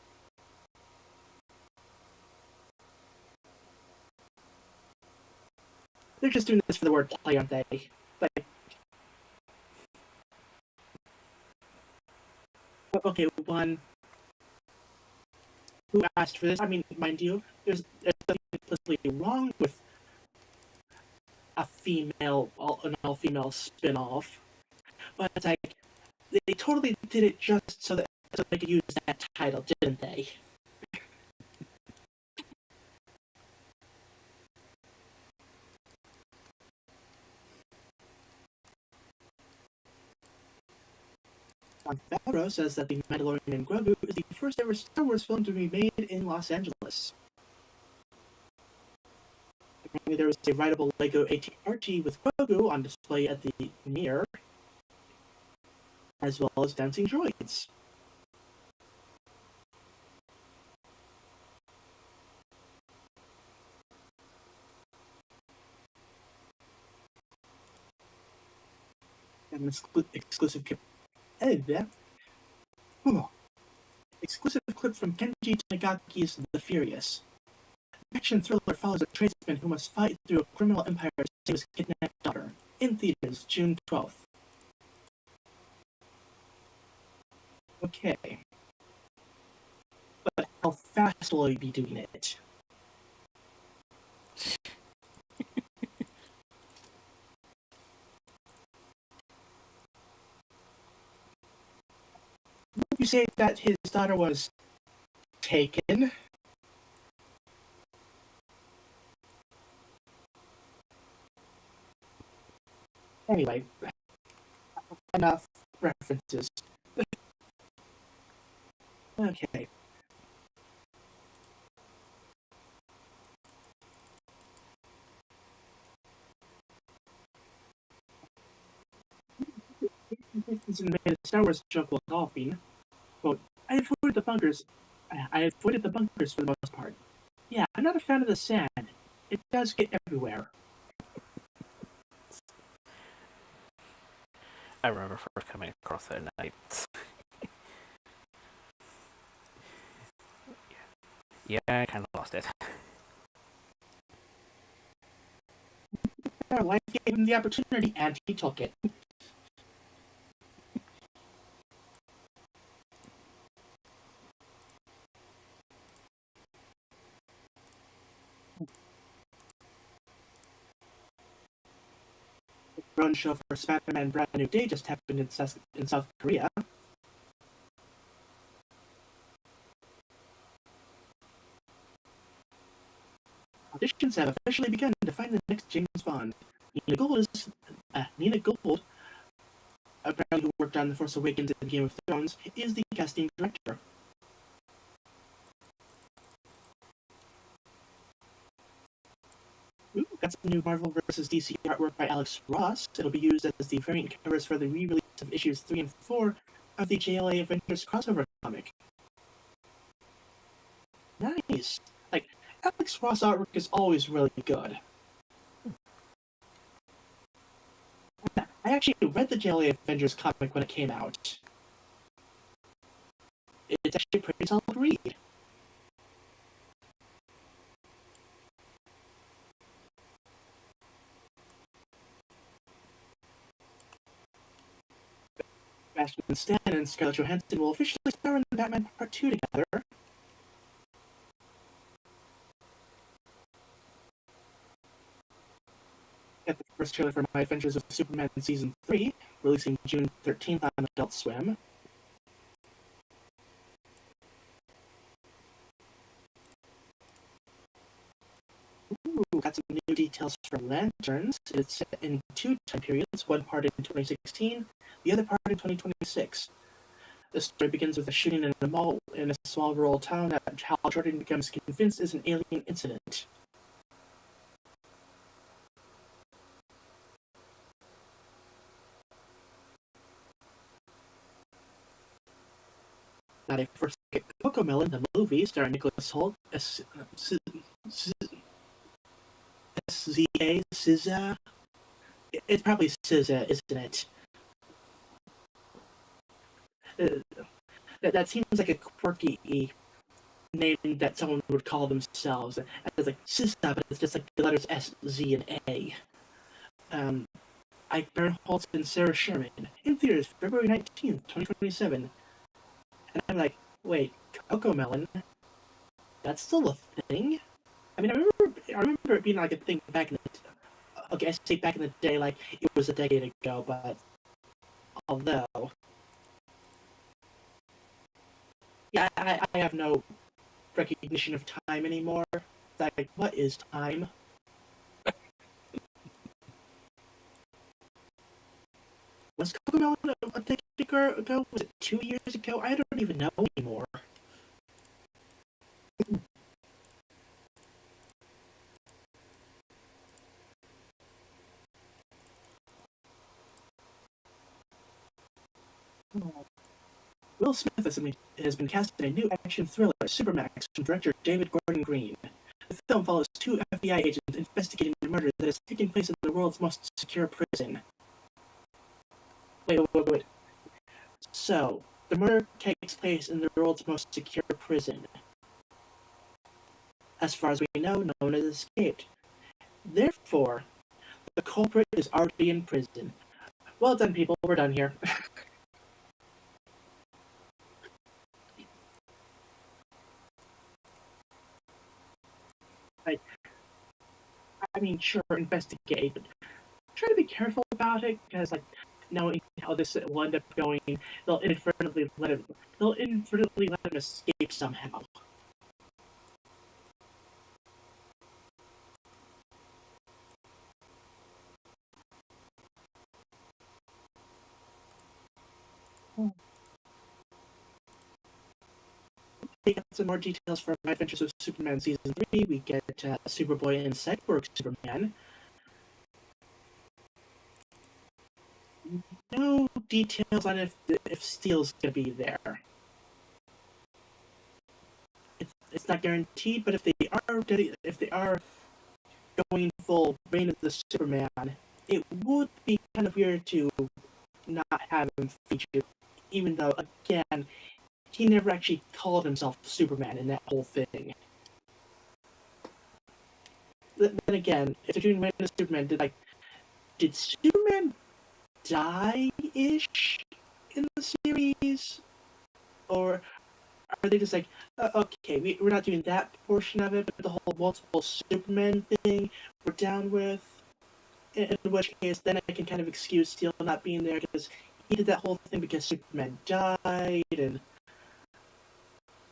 S2: They're just doing this for the wordplay, aren't they? Like, okay, one. Who asked for this? I mean, mind you, there's nothing implicitly wrong with an all-female spin-off, but it's like they totally did it just so they could use that title, didn't they? Jon Favreau says that The Mandalorian and Grogu is the first ever Star Wars film to be made in Los Angeles. Apparently, there was a rideable Lego AT-RT with Grogu on display at the premiere, as well as dancing droids. An exclusive clip. Exclusive clip from Kenji Tanagaki's The Furious. The action thriller follows a tradesman who must fight through a criminal empire to save his kidnapped daughter. In theaters, June 12th. Okay, but how fast will you be doing it? Would you say that his daughter was taken? Anyway, enough references. Okay. Since made a Star Wars joke while golfing. Quote, I avoided the bunkers. I avoided the bunkers for the most part. Yeah, I'm not a fan of the sand. It does get everywhere.
S1: I remember first coming across that night. Yeah, I kind of lost it.
S2: Life gave him the opportunity, and he took it. The drone show for Spider-Man Brand New Day just happened in South Korea. Auditions have officially begun to find the next James Bond. Nina Gold, apparently who worked on The Force Awakens and Game of Thrones, is the casting director. Ooh, got some new Marvel vs. DC artwork by Alex Ross. It'll be used as the variant covers for the re-release of issues 3 and 4 of the JLA Avengers crossover comic. Nice! Like, Alex Ross artwork is always really good. I actually read the JLA Avengers comic when it came out. It's actually a pretty solid read. Sebastian Stan and Scarlett Johansson will officially star in the Batman Part 2 together. Get the first trailer for My Adventures with Superman Season 3, releasing June 13th on Adult Swim. Ooh, got some new details for Lanterns. It's set in 2 time periods, one part in 2016, the other part in 2026. The story begins with a shooting in a mall in a small rural town that Hal Jordan becomes convinced is an alien incident. Now they first get Cocomelon, the movie, starring Nicholas Hoult, SZA, SZA. It's probably SZA, isn't it? That seems like a quirky name that someone would call themselves. It's like SZA, but it's just like the letters S, Z, and A. Ike Barinholtz and Sarah Sherman in theaters February 19th, 2027. And I'm like, wait, Cocomelon? That's still a thing? I mean, I remember it being like a thing back in the okay, I say back in the day, like it was a decade ago, but although, yeah, I have no recognition of time anymore. Like, what is time? Was Cocomelon a decade ago? Was it 2 years ago? I don't even know anymore. Will Smith has been cast in a new action thriller, Supermax, from director David Gordon Green. The film follows 2 FBI agents investigating a murder that is taking place in the world's most secure prison. Wait. So, the murder takes place in the world's most secure prison. As far as we know, no one has escaped. Therefore, the culprit is already in prison. Well done, people. We're done here. Like, I mean, sure, investigate, but try to be careful about it because, like, knowing how this will end up going, they'll they'll inadvertently let him escape somehow. We get some more details from Adventures of Superman Season 3. We get Superboy and Cyborg Superman. No details on if Steel's gonna be there. It's not guaranteed, but if they are going full Reign of the Superman, it would be kind of weird to not have him featured. Even though, again, he never actually called himself Superman in that whole thing. Then again, if they're doing Reign of the Superman, did Superman die-ish in the series, or are they just like, okay, we're not doing that portion of it, but the whole multiple Superman thing we're down with? In which case, then I can kind of excuse Steel not being there because he did that whole thing because Superman died, and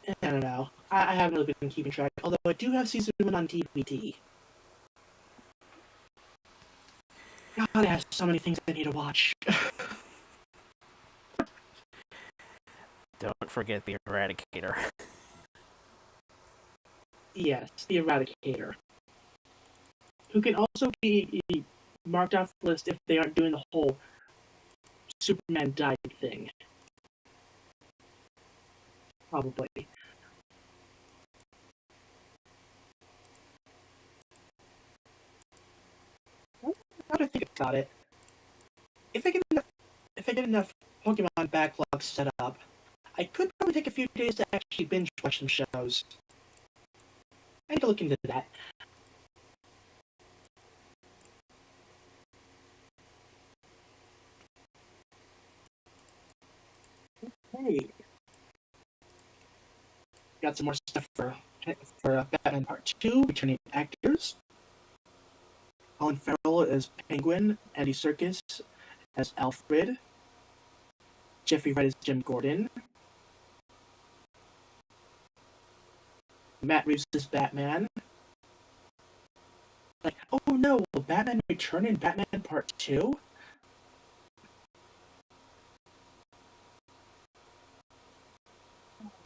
S2: I don't know. I haven't really been keeping track, although I do have season 1 on DVD. God, I have so many things I need to watch.
S1: Don't forget the Eradicator.
S2: Yes, the Eradicator, who can also be marked off the list if they aren't doing the whole Superman died thing. Probably. Now that I think about it, if I get enough Pokemon backlogs set up, I could probably take a few days to actually binge watch some shows. I need to look into that. Hey, got some more stuff for Batman Part 2, returning actors. Colin Farrell as Penguin, Andy Serkis as Alfred, Jeffrey Wright as Jim Gordon, Matt Reeves as Batman. Like, oh no, will Batman return in Batman Part 2?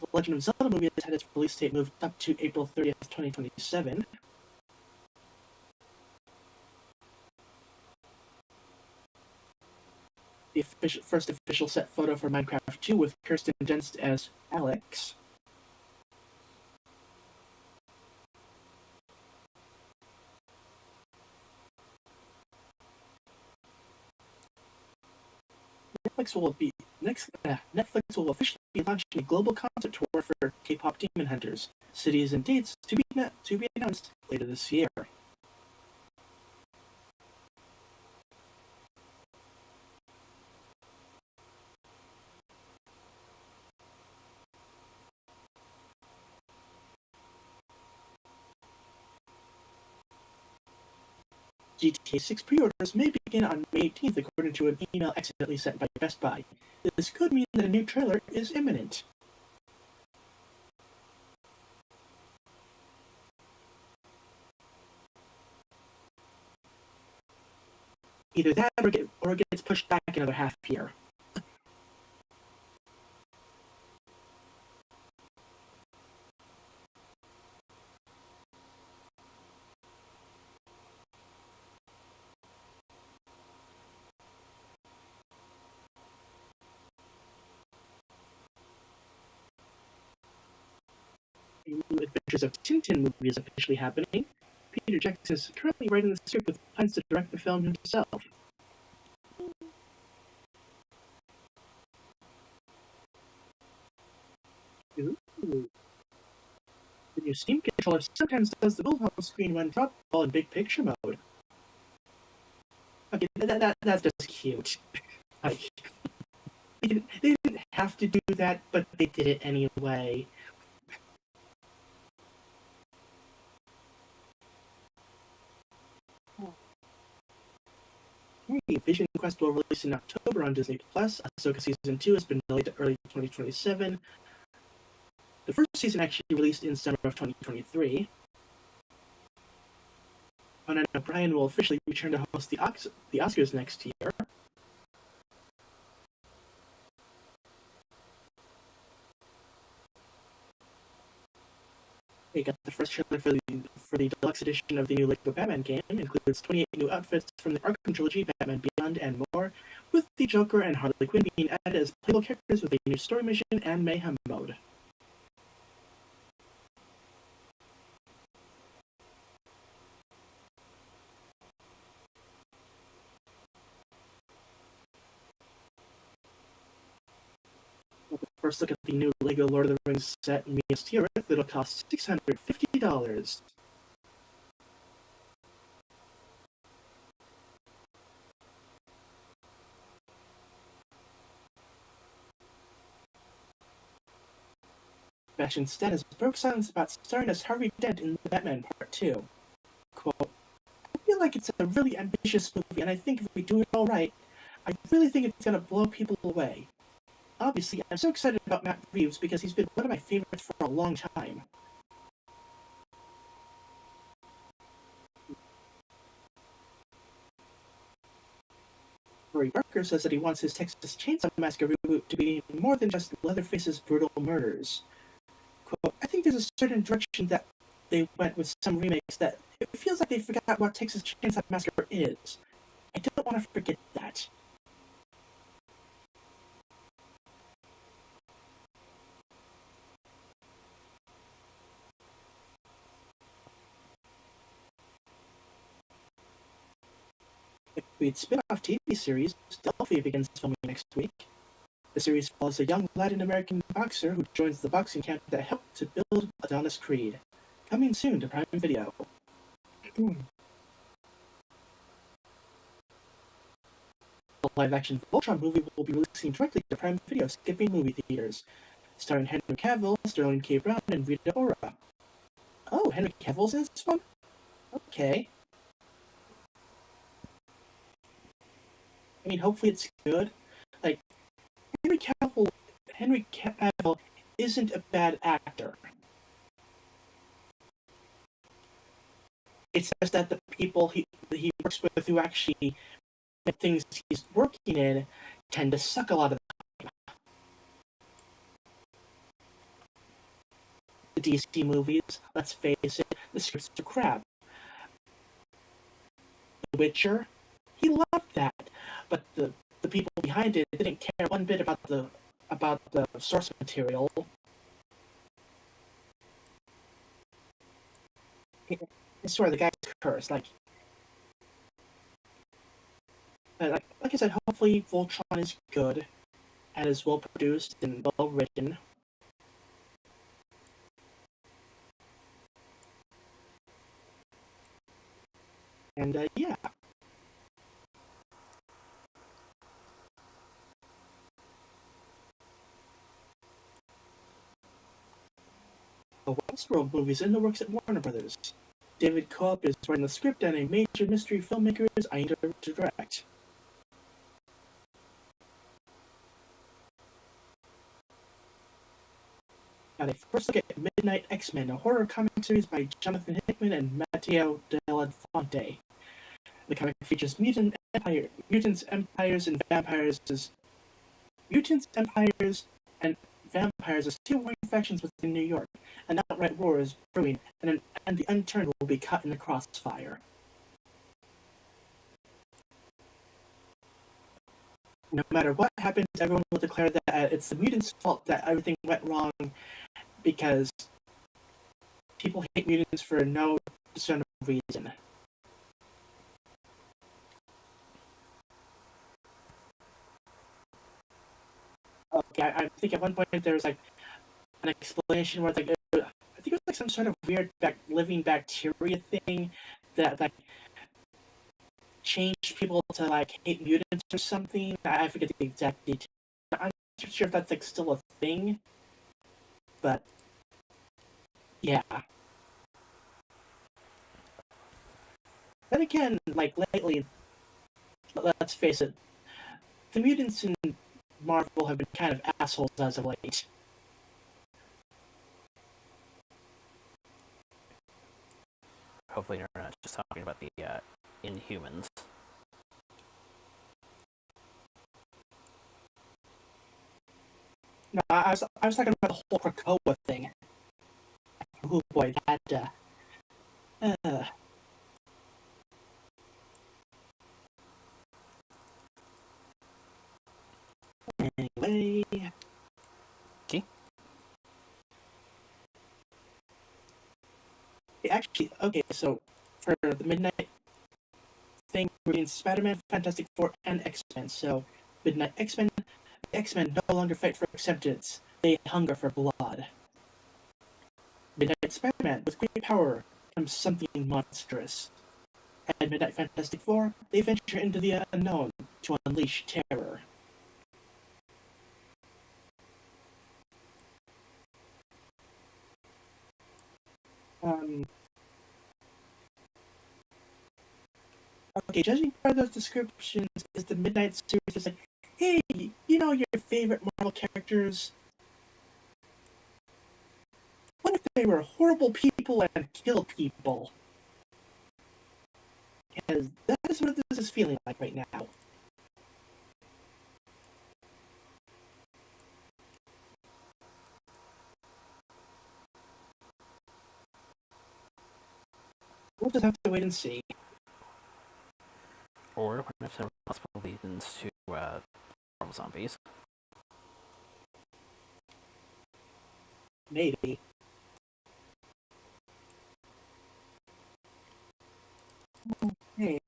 S2: The Legend of Zelda movie has had its release date moved up to April 30th, 2027. The first official set photo for Minecraft 2 with Kirsten Dunst as Alex. Netflix will officially be launching a global concert tour for K-pop Demon Hunters. Cities and dates to be announced later this year. GTA 6 pre-orders may begin on May 18th, according to an email accidentally sent by Best Buy. This could mean that a new trailer is imminent. Either that or it gets pushed back another half year. A new Adventures of Tintin movie is officially happening. Peter Jackson is currently writing the script with plans to direct the film himself. Ooh. The new Steam controller sometimes does the Wilhelm screen when drop ball in big picture mode. Okay, that's just cute. Like, they didn't have to do that, but they did it anyway. 2023. Vision Quest will release in October on Disney+. Ahsoka Season 2 has been delayed to early 2027. The first season actually released in summer of 2023. Conan O'Brien will officially return to host the Oscars next year. We got the first trailer for the deluxe edition of the new Lego Batman game. It includes 28 new outfits from the Arkham trilogy, Batman Beyond, and more, with the Joker and Harley Quinn being added as playable characters with a new story mission and mayhem mode. First look at the new LEGO Lord of the Rings set Minas Tirith that'll cost $650. Sebastian Stan broke silence about starring as Harvey Dent in The Batman Part 2. Quote, I feel like it's a really ambitious movie, and I think if we do it all right, I really think it's gonna blow people away. Obviously, I'm so excited about Matt Reeves because he's been one of my favorites for a long time. Rory Barker says that he wants his Texas Chainsaw Massacre reboot to be more than just Leatherface's brutal murders. Quote, I think there's a certain direction that they went with some remakes that it feels like they forgot what Texas Chainsaw Massacre is. I don't want to forget that. The spin-off TV series, Delphi, begins filming next week. The series follows a young Latin American boxer who joins the boxing camp that helped to build Adonis Creed. Coming soon to Prime Video. The live-action Voltron movie will be releasing directly to Prime Video, skipping movie theaters, starring Henry Cavill, Sterling K. Brown, and Rita Ora. Oh, Henry Cavill's in this one? Okay. I mean, hopefully it's good. Like, Henry Cavill isn't a bad actor. It's just that the people he works with who actually make things he's working in tend to suck a lot of the time. The DC movies, let's face it, the scripts are crap. The Witcher, he loved that, but the people behind it didn't care one bit about the source material. I swear the guy's cursed. Like I said, hopefully Voltron is good and is well produced and well written. And yeah. The Westworld movie's in the works at Warner Brothers. David Coop is writing the script, and a major mystery filmmaker is eyeing to direct. Now, they first look at Midnight X-Men, a horror comic series by Jonathan Hickman and Matteo Dell'Infante. The comic features mutants, empires, and vampires as two warring factions within New York. An outright war is brewing, and the unturned will be caught in the crossfire. No matter what happens, everyone will declare that it's the mutants' fault that everything went wrong, because people hate mutants for no discernible reason. Okay, I think at one point there was like an explanation where like I think it was like some sort of weird living bacteria thing that like changed people to like hate mutants or something. I forget the exact details. I'm not sure if that's like still a thing, but yeah. Then again, like lately, let's face it, the mutants in Marvel have been kind of assholes as of late.
S1: Hopefully, you're not just talking about the Inhumans.
S2: No, I was talking about the whole Krakoa thing. Oh boy, that anyway.
S1: Okay.
S2: Actually, okay, so for the Midnight thing, we're getting Spider-Man, Fantastic Four, and X-Men. So, Midnight X-Men, the X-Men no longer fight for acceptance. They hunger for blood. Midnight Spider-Man, with great power comes something monstrous. And Midnight Fantastic Four, they venture into the unknown to unleash terror. Um, okay, judging by those descriptions, is the Midnight series is like, hey, you know your favorite Marvel characters? What if they were horrible people and kill people? Because that is what this is feeling like right now. We'll just have to wait and see.
S1: Or what if there are possible lead-ins to Marvel Zombies?
S2: Maybe. Hey,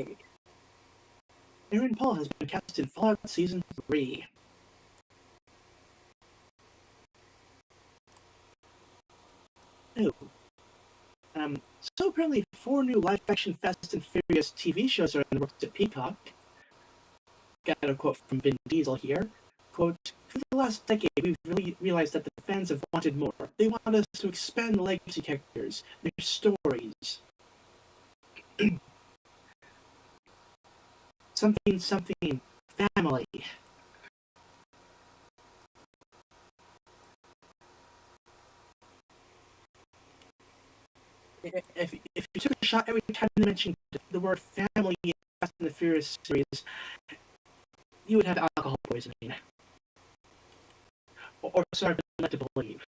S2: Aaron Paul has been cast in Fallout Season 3. Oh. So apparently 4 new live-action Fast and Furious TV shows are in the works at Peacock. Got a quote from Vin Diesel here. Quote, for the last decade, we've really realized that the fans have wanted more. They want us to expand the legacy characters, their stories. something, family. If you took a shot every time they mentioned the word family in Fast and the Furious series, you would have alcohol poisoning. Or so I've been led to believe.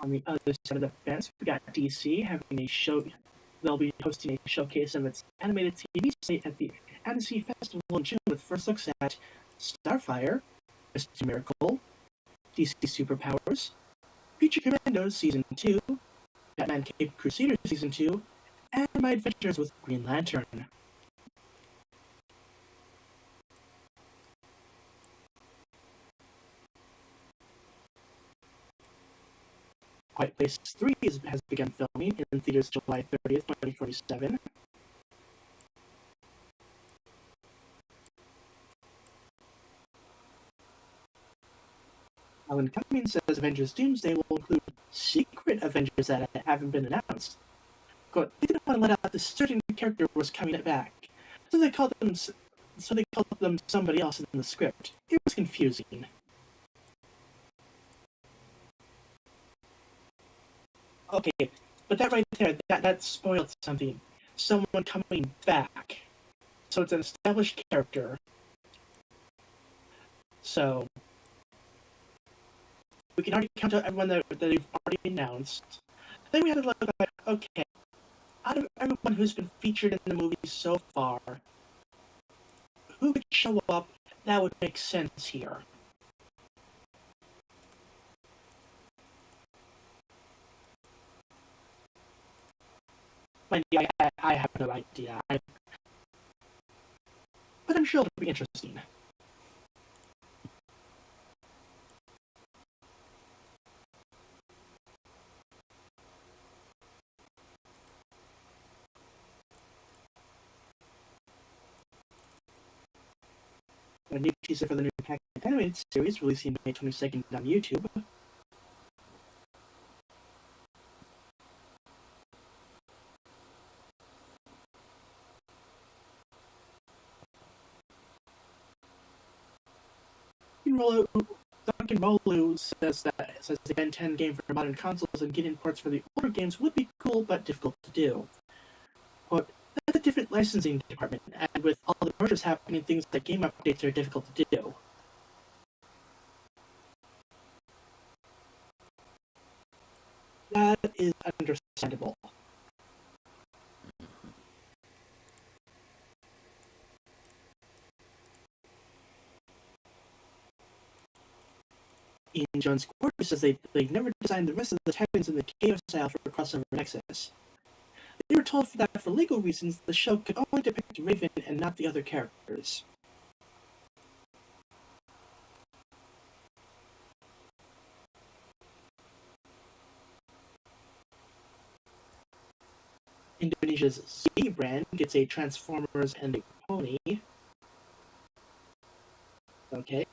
S2: On the other side of the fence, we got DC having a show. They'll be hosting a showcase of its animated TV slate at the Annecy Festival in June with first looks at Starfire, Mr. Miracle, DC Superpowers, Future Commandos Season 2, Batman Cape Crusader Season 2, and My Adventures with Green Lantern. Quiet Place 3 has begun filming in theaters July 30th, 2047. Alan Cumming says Avengers Doomsday will include secret Avengers that haven't been announced. Quote, they didn't want to let out this certain character was coming back, so they called them somebody else in the script. It was confusing. Okay, but that right there, that spoiled something. Someone coming back. So it's an established character. So we can already count out everyone that they've already announced. Then we had to look like, okay, out of everyone who's been featured in the movie so far, who could show up that would make sense here? I have no idea. But I'm sure it'll be interesting. A new teaser for the new an animated series releasing May 22nd on YouTube. Duncan Rolu says the Ben 10 game for modern consoles and getting ports for the older games would be cool but difficult to do. Quote, that's a different licensing department, and with all the mergers happening, things like game updates are difficult to do. That is understandable. Ian Jones Quarter says they never designed the rest of the Titans in the KO style for crossover Nexus. They were told that for legal reasons, the show could only depict Raven and not the other characters. Indonesia's Z brand gets a Transformers and a pony. Okay.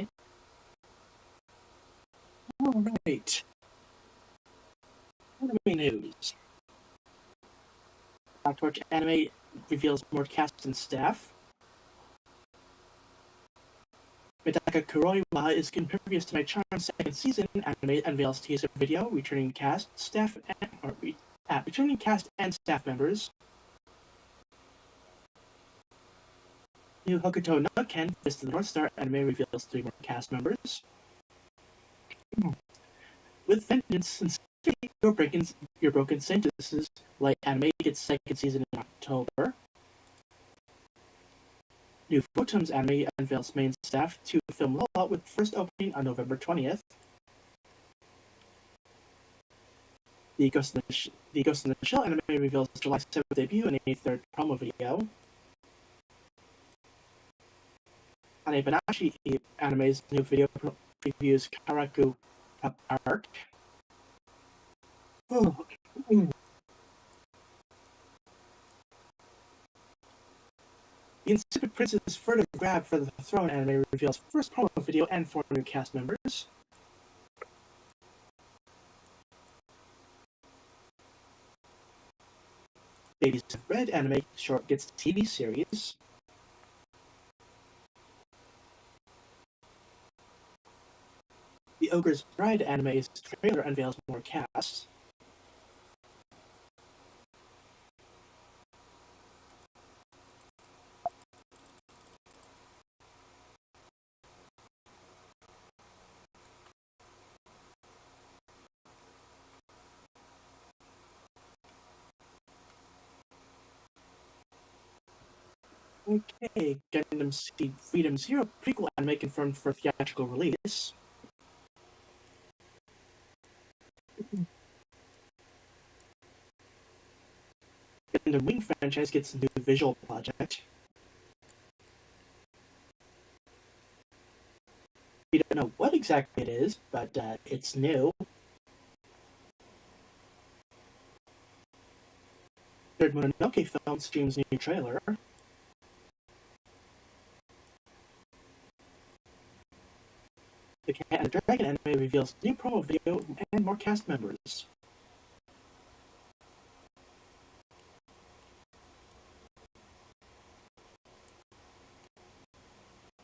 S2: Alright. Anime news. Black Torch Anime reveals more cast and staff. Mitaka Kuroiwa is impervious to my charm second season. Anime unveils teaser video, returning cast, returning cast and staff members. New Hokuto no Ken, Fist of the North Star anime reveals 3 more cast members. With Vengeance and Your Broken Sentences, Light Anime gets second season in October. New Photoms Anime unveils main staff to film Lola with first opening on November 20th. The Ghost in the Shell anime reveals July 7th debut and a 3rd promo video. Banashi Anime's new video previews Karaku Arc. Oh. The Insipid Prince's furtive grab for the throne anime reveals first promo video and 4 new cast members. Babies of Red anime short gets TV series. The Ogre's Bride anime's trailer unveils more casts. Okay, Gundam Seed Freedom Zero prequel anime confirmed for theatrical release. Gundam Wing franchise gets a new visual project. We don't know what exactly it is, but it's new. Third Mononoke film streams new trailer. The Cat and the Dragon anime reveals new promo video and more cast members.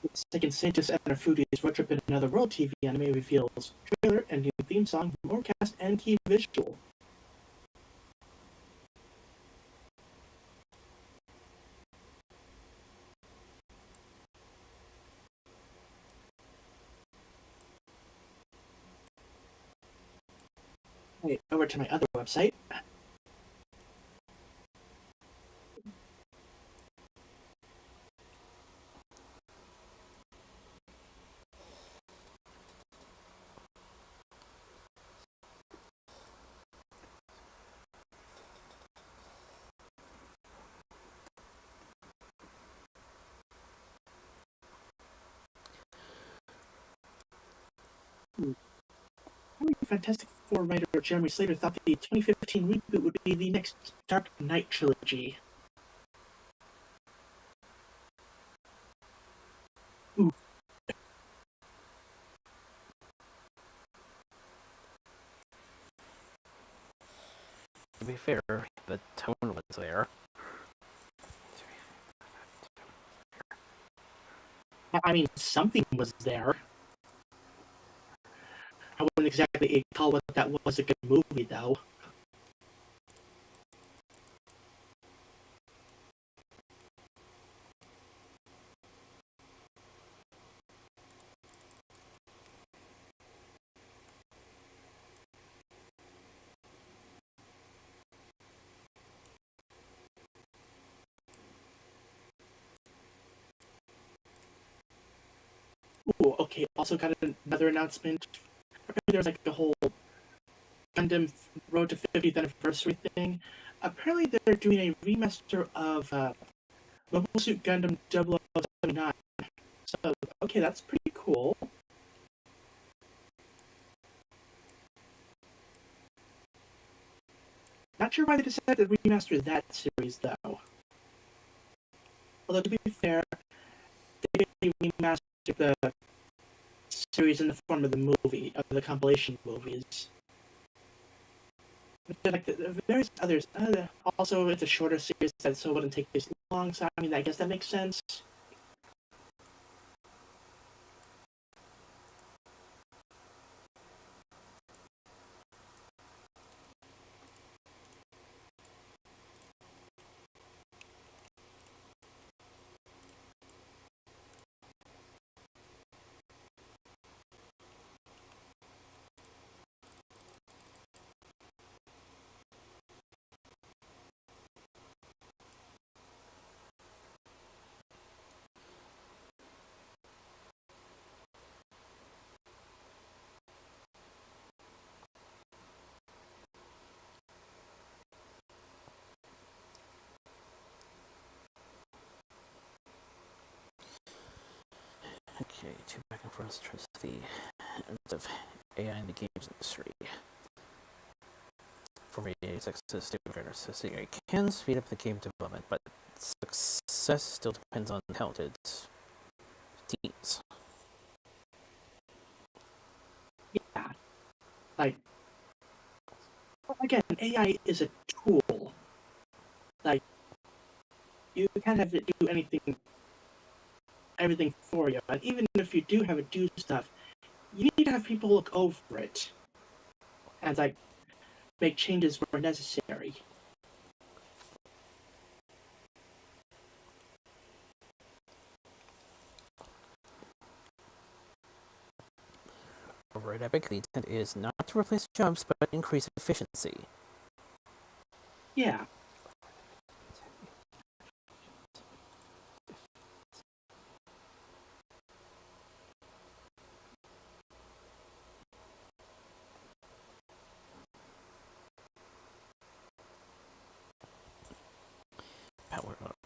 S2: The second Saintus and Fudi's Road Trip in Another World TV anime reveals trailer and new theme song, more cast and key visual. Wait, over to my other website. Fantastic Four writer Jeremy Slater thought the 2015 reboot would be the next Dark Knight trilogy. Ooh. I mean, something was there. I wouldn't exactly call what that was a good movie, though. Ooh, okay, also got another announcement. There's like the whole Gundam Road to 50th Anniversary thing. Apparently, they're doing a remaster of Mobile Suit Gundam 0079. So, okay, that's pretty cool. Not sure why they decided to remaster that series, though. Although, to be fair, they remastered the series in the form of the movie, of the compilation movies. Like the various others. Also, it's a shorter series, so it wouldn't take as long. So, I mean, I guess that makes sense.
S1: Okay, two back and forth towards the end of AI in the games industry. For me, success to can speed up the game development, but success still depends on talented teams.
S2: Yeah, like again, AI is a tool. Like you can't have it do everything for you. And even if you do have it do stuff, you need to have people look over it and like make changes where necessary.
S1: Over at Epic, the intent is not to replace jumps, but increase efficiency.
S2: Yeah.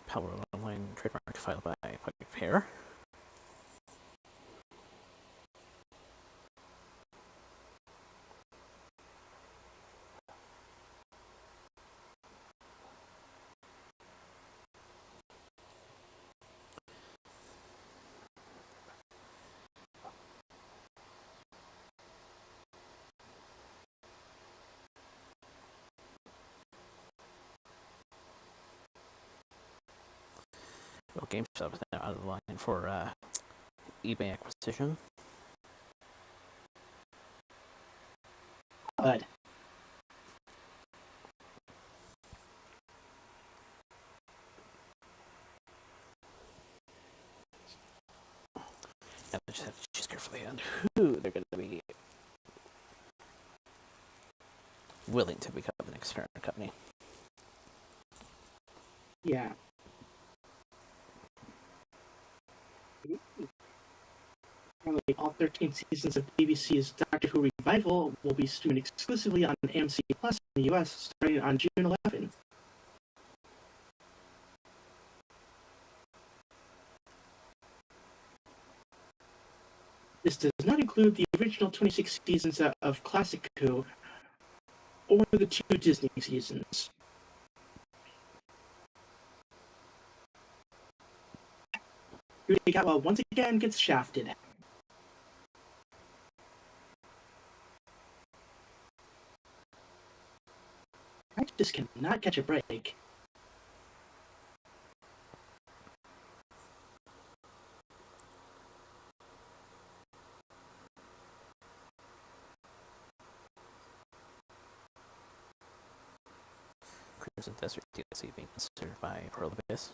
S1: Power Online trademark filed by Public Pair. Well, GameStop is now out of the line for eBay acquisition.
S2: Good.
S1: And they just have to choose carefully on who they're going to be willing to become the next parent company.
S2: Yeah. Apparently, all 13 seasons of BBC's Doctor Who revival will be streamed exclusively on AMC Plus in the US starting on June 11th. This does not include the original 26 seasons of Classic Who or the 2 Disney seasons. Rudy Gatwa once again gets shafted. I just cannot catch a break.
S1: is a desert DLC being considered by Prologis.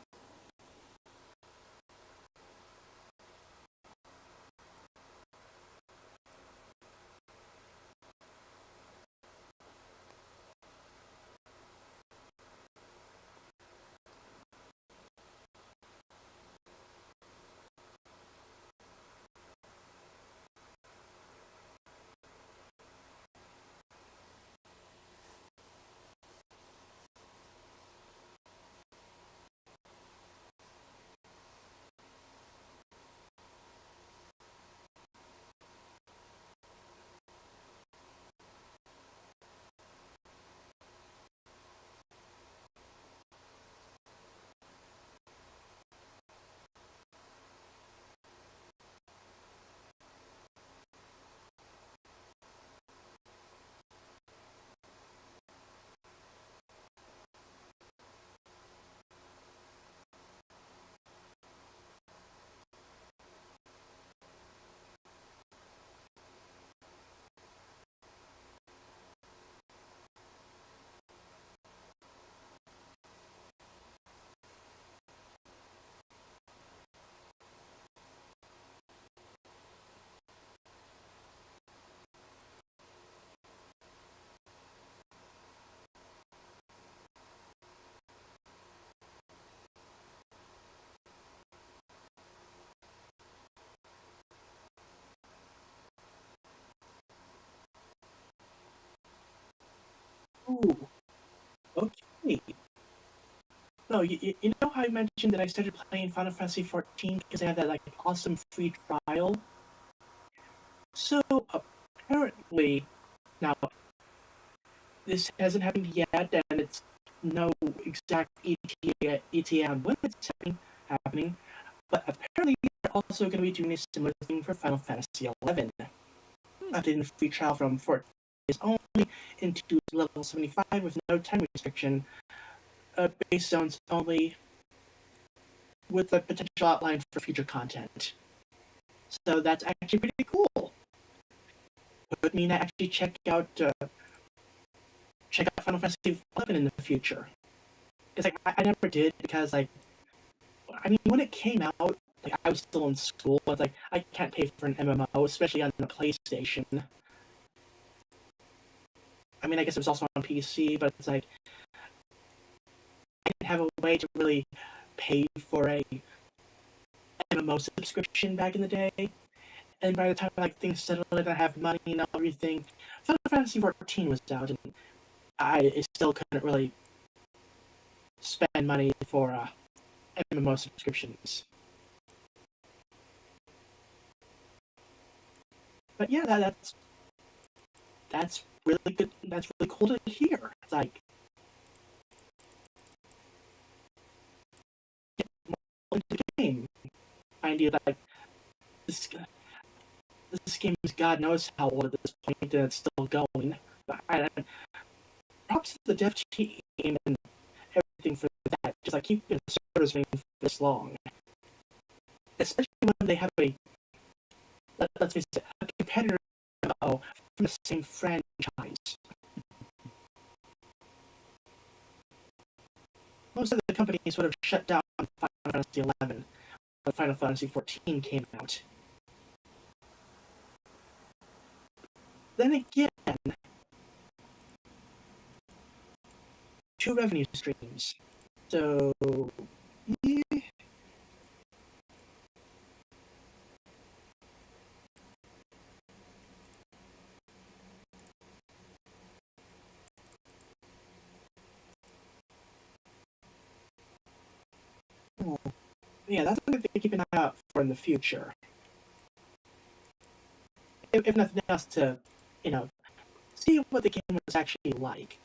S2: Ooh, okay. No, you know how I mentioned that I started playing Final Fantasy 14 because I had that like awesome free trial? So apparently, now this hasn't happened yet, and it's no exact ETA when it's happening, but apparently they're also going to be doing a similar thing for Final Fantasy 11. Updating the free trial from 14 days only into level 75 with no time restriction, based zones only, with a potential outline for future content. So that's actually pretty cool. Would mean I actually check out Final Fantasy 11 in the future. Because like I never did because like I mean when it came out like I was still in school. It's like I can't pay for an MMO, especially on the PlayStation. I mean I guess it was also on PC, but it's like I didn't have a way to really pay for a MMO subscription back in the day. And by the time like things settled and I have money and everything, Final Fantasy 14 was out, and I still couldn't really spend money for MMO subscriptions. But yeah, that's really good. That's really cool to hear. It's like get more into the game. I knew that like this this game is God knows how old at this point, and it's still going. But props to the dev team and everything for that. Just like keeping the servers running for this long, especially when they have let's face it, a competitor from the same franchise. Most of the companies would have shut down Final Fantasy 11 when Final Fantasy 14 came out. Then again, two revenue streams. So, yeah. Yeah, that's something to keep an eye out for in the future. If nothing else, to you know, see what the game was actually like.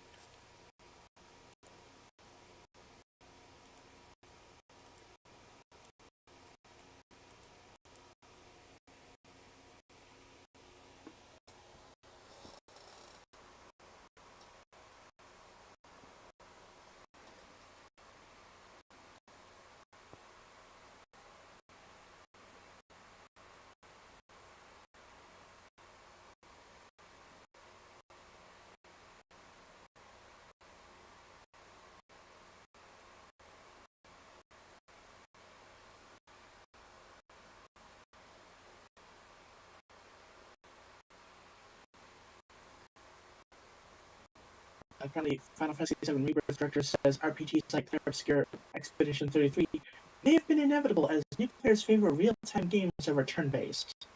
S2: Apparently, Final Fantasy VII Rebirth director says RPGs like their obscure Expedition 33 may have been inevitable as new players favor real-time games over turn-based.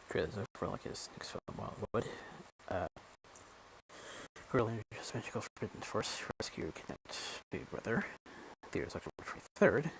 S1: Trailers for like his next film, Wildwood. Earlier, just mentioned go forbidden force rescue kidnapped Big Brother. Theaters October 23rd.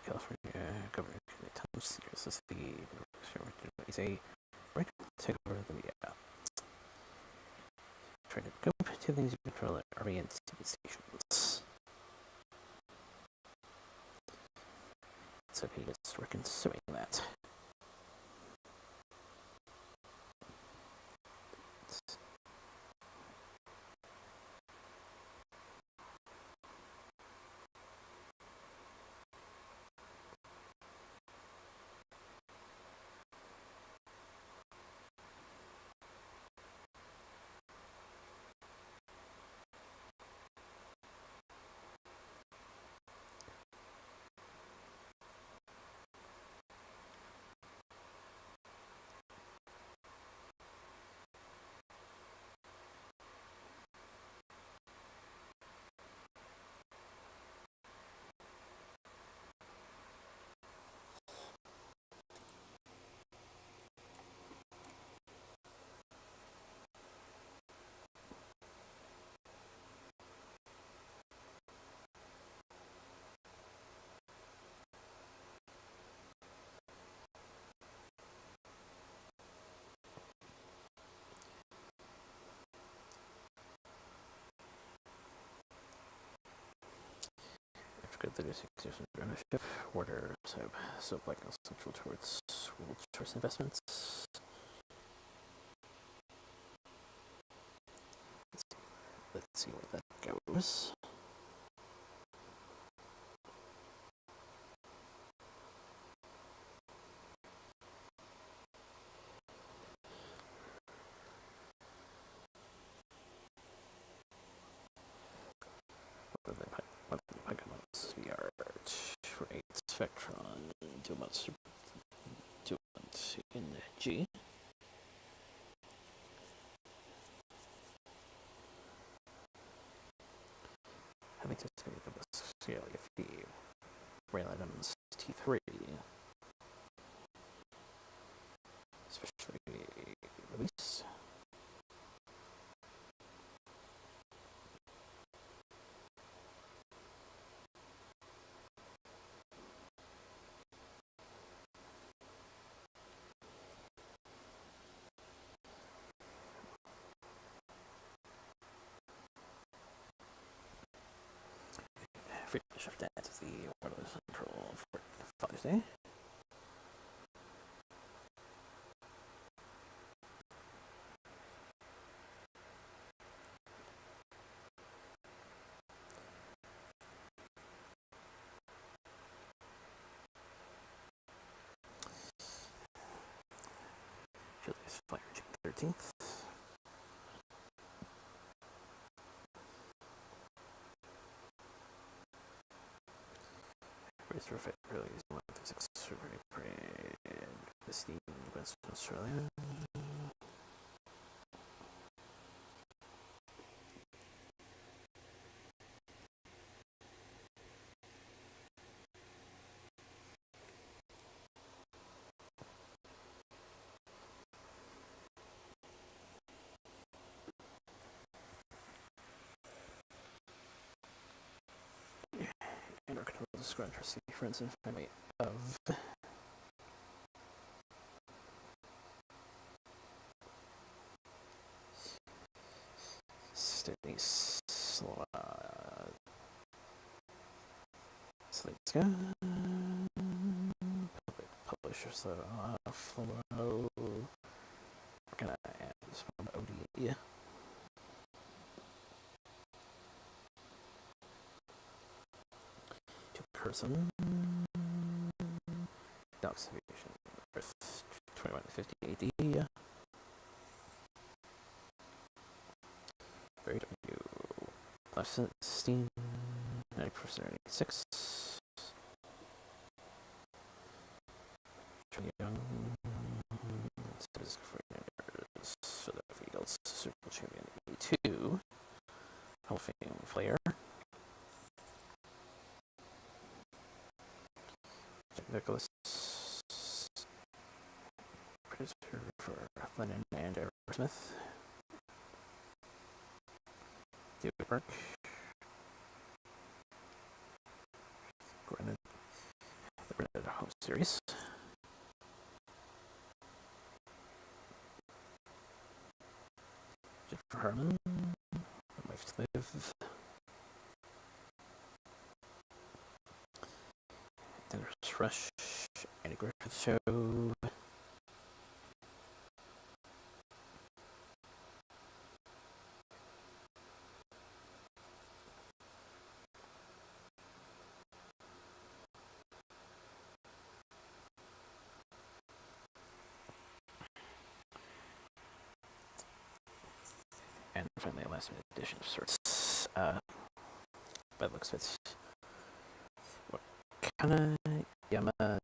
S1: California Governor Thomas is the he's a right take over the media. Trying to go to things you control at RV and TV stations. So he gets to work in suing that. After the 6 years of ownership, Warner have so like central towards world choice investments. Let's see where that goes. What the Pokemon's VR right Spectron 2 months in G. I think that's going to be the best scale if the rail items T3, especially release. Free to shift that is the wireless control for Father's Day. Julius Flyer, June 13th. Race for Fit release 1 through 6 Super Parade. The Steam West Australia. And our control described her sequence and family of Steady Slateska. Publisher so flow. We're gonna add this one OD. Two person. Doxivation. Earth 21 to 50 AD. Very W. Left Steam. 90% 86. Young. Philadelphia Eagles Super Champion 82. Hall of Fame player. Jack Nicholas. Prisoner for Lennon and Aerosmith. David Burke. Granted, the Granted Home Series. Jennifer Harmon. Life to Live. Dennis Rush. Andy Griffith Show. And finally, a last minute edition of sorts. By the looks of it, Wakana Yamazaki.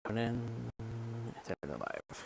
S1: Conan, Dead or Alive.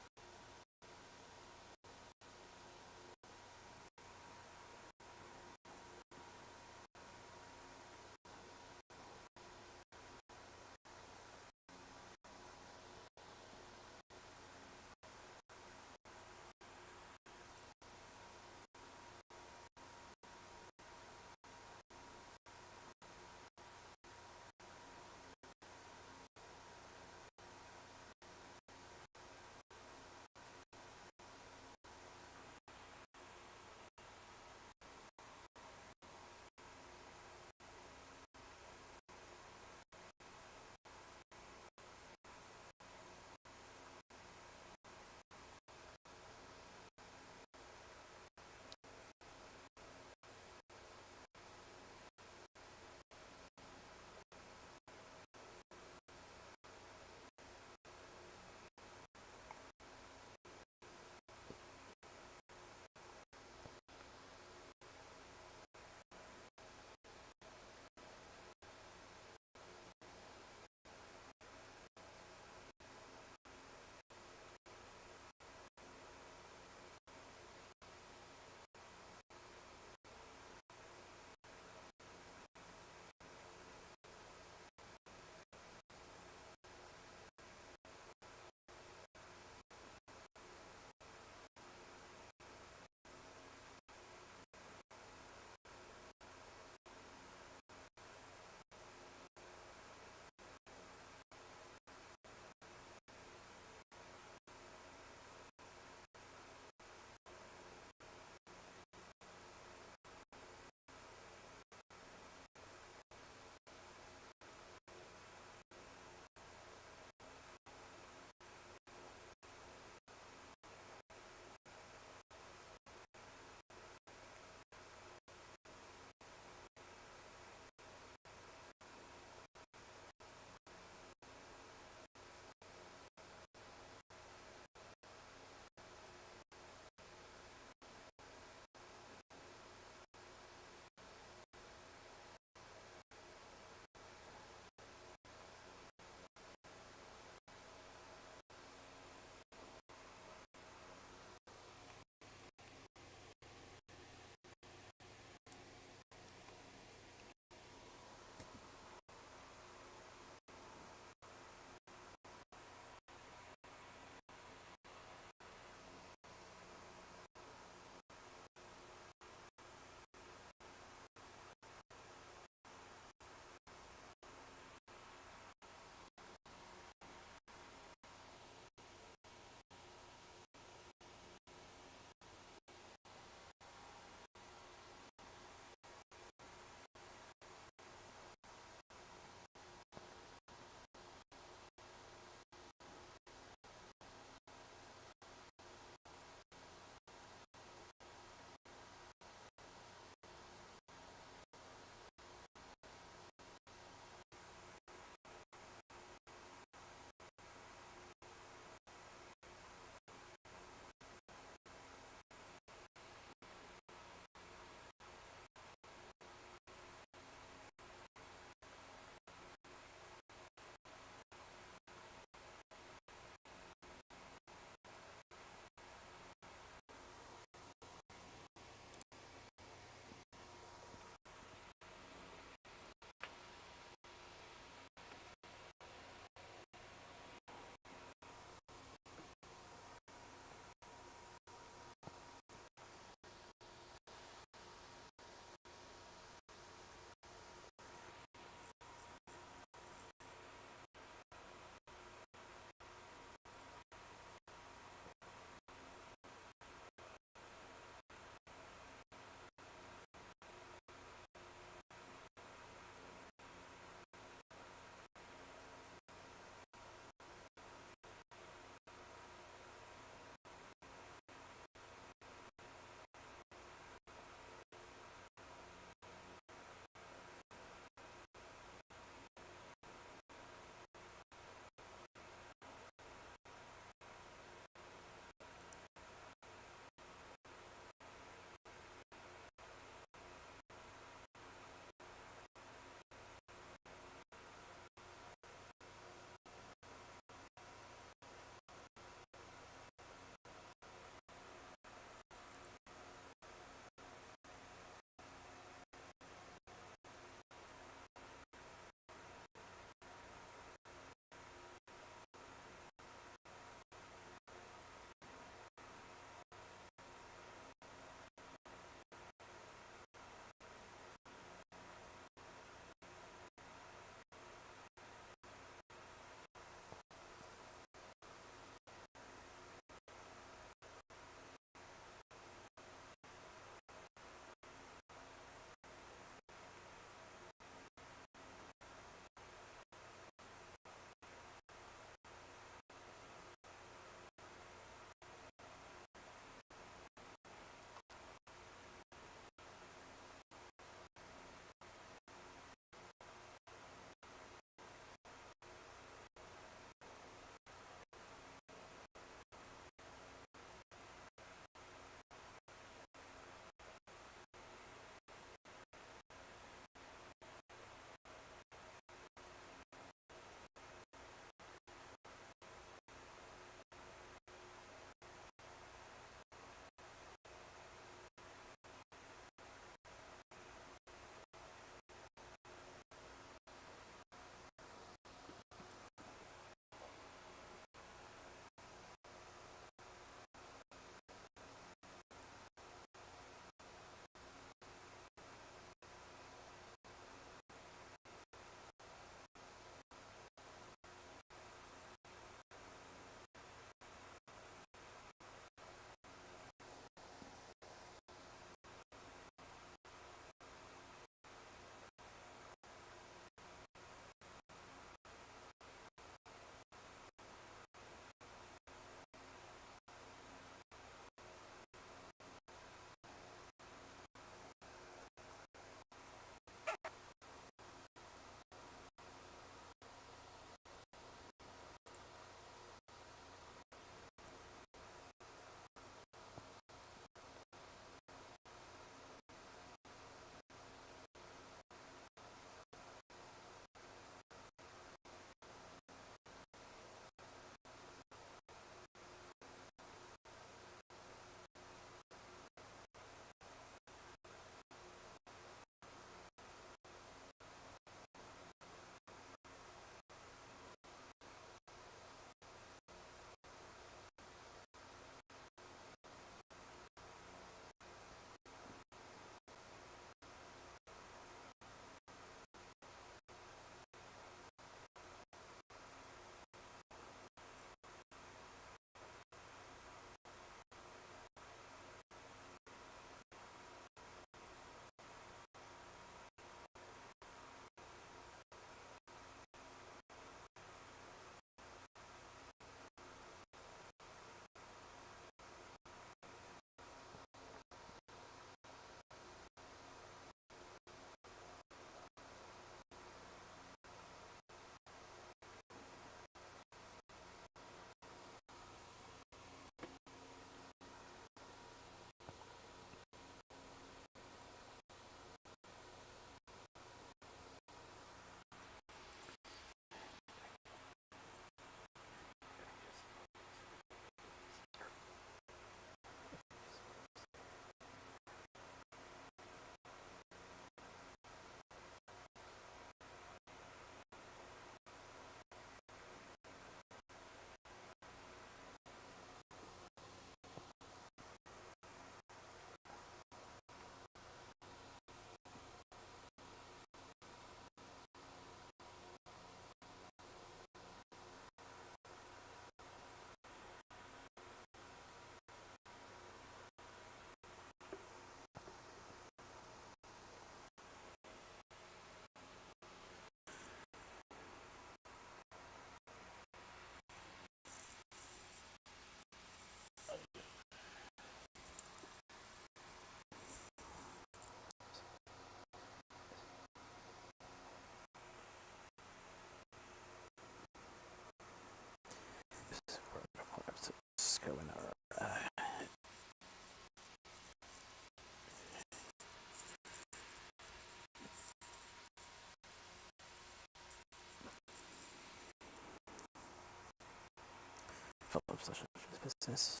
S1: business.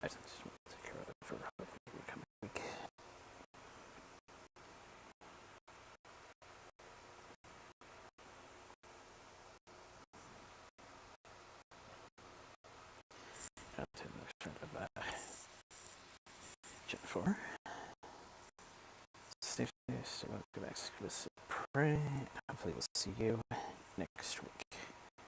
S1: I just want to take care of it for hopefully the coming week. Got to the next round of Gen 4. Stay safe, stay well, go back to the prey. Hopefully we'll see you next week.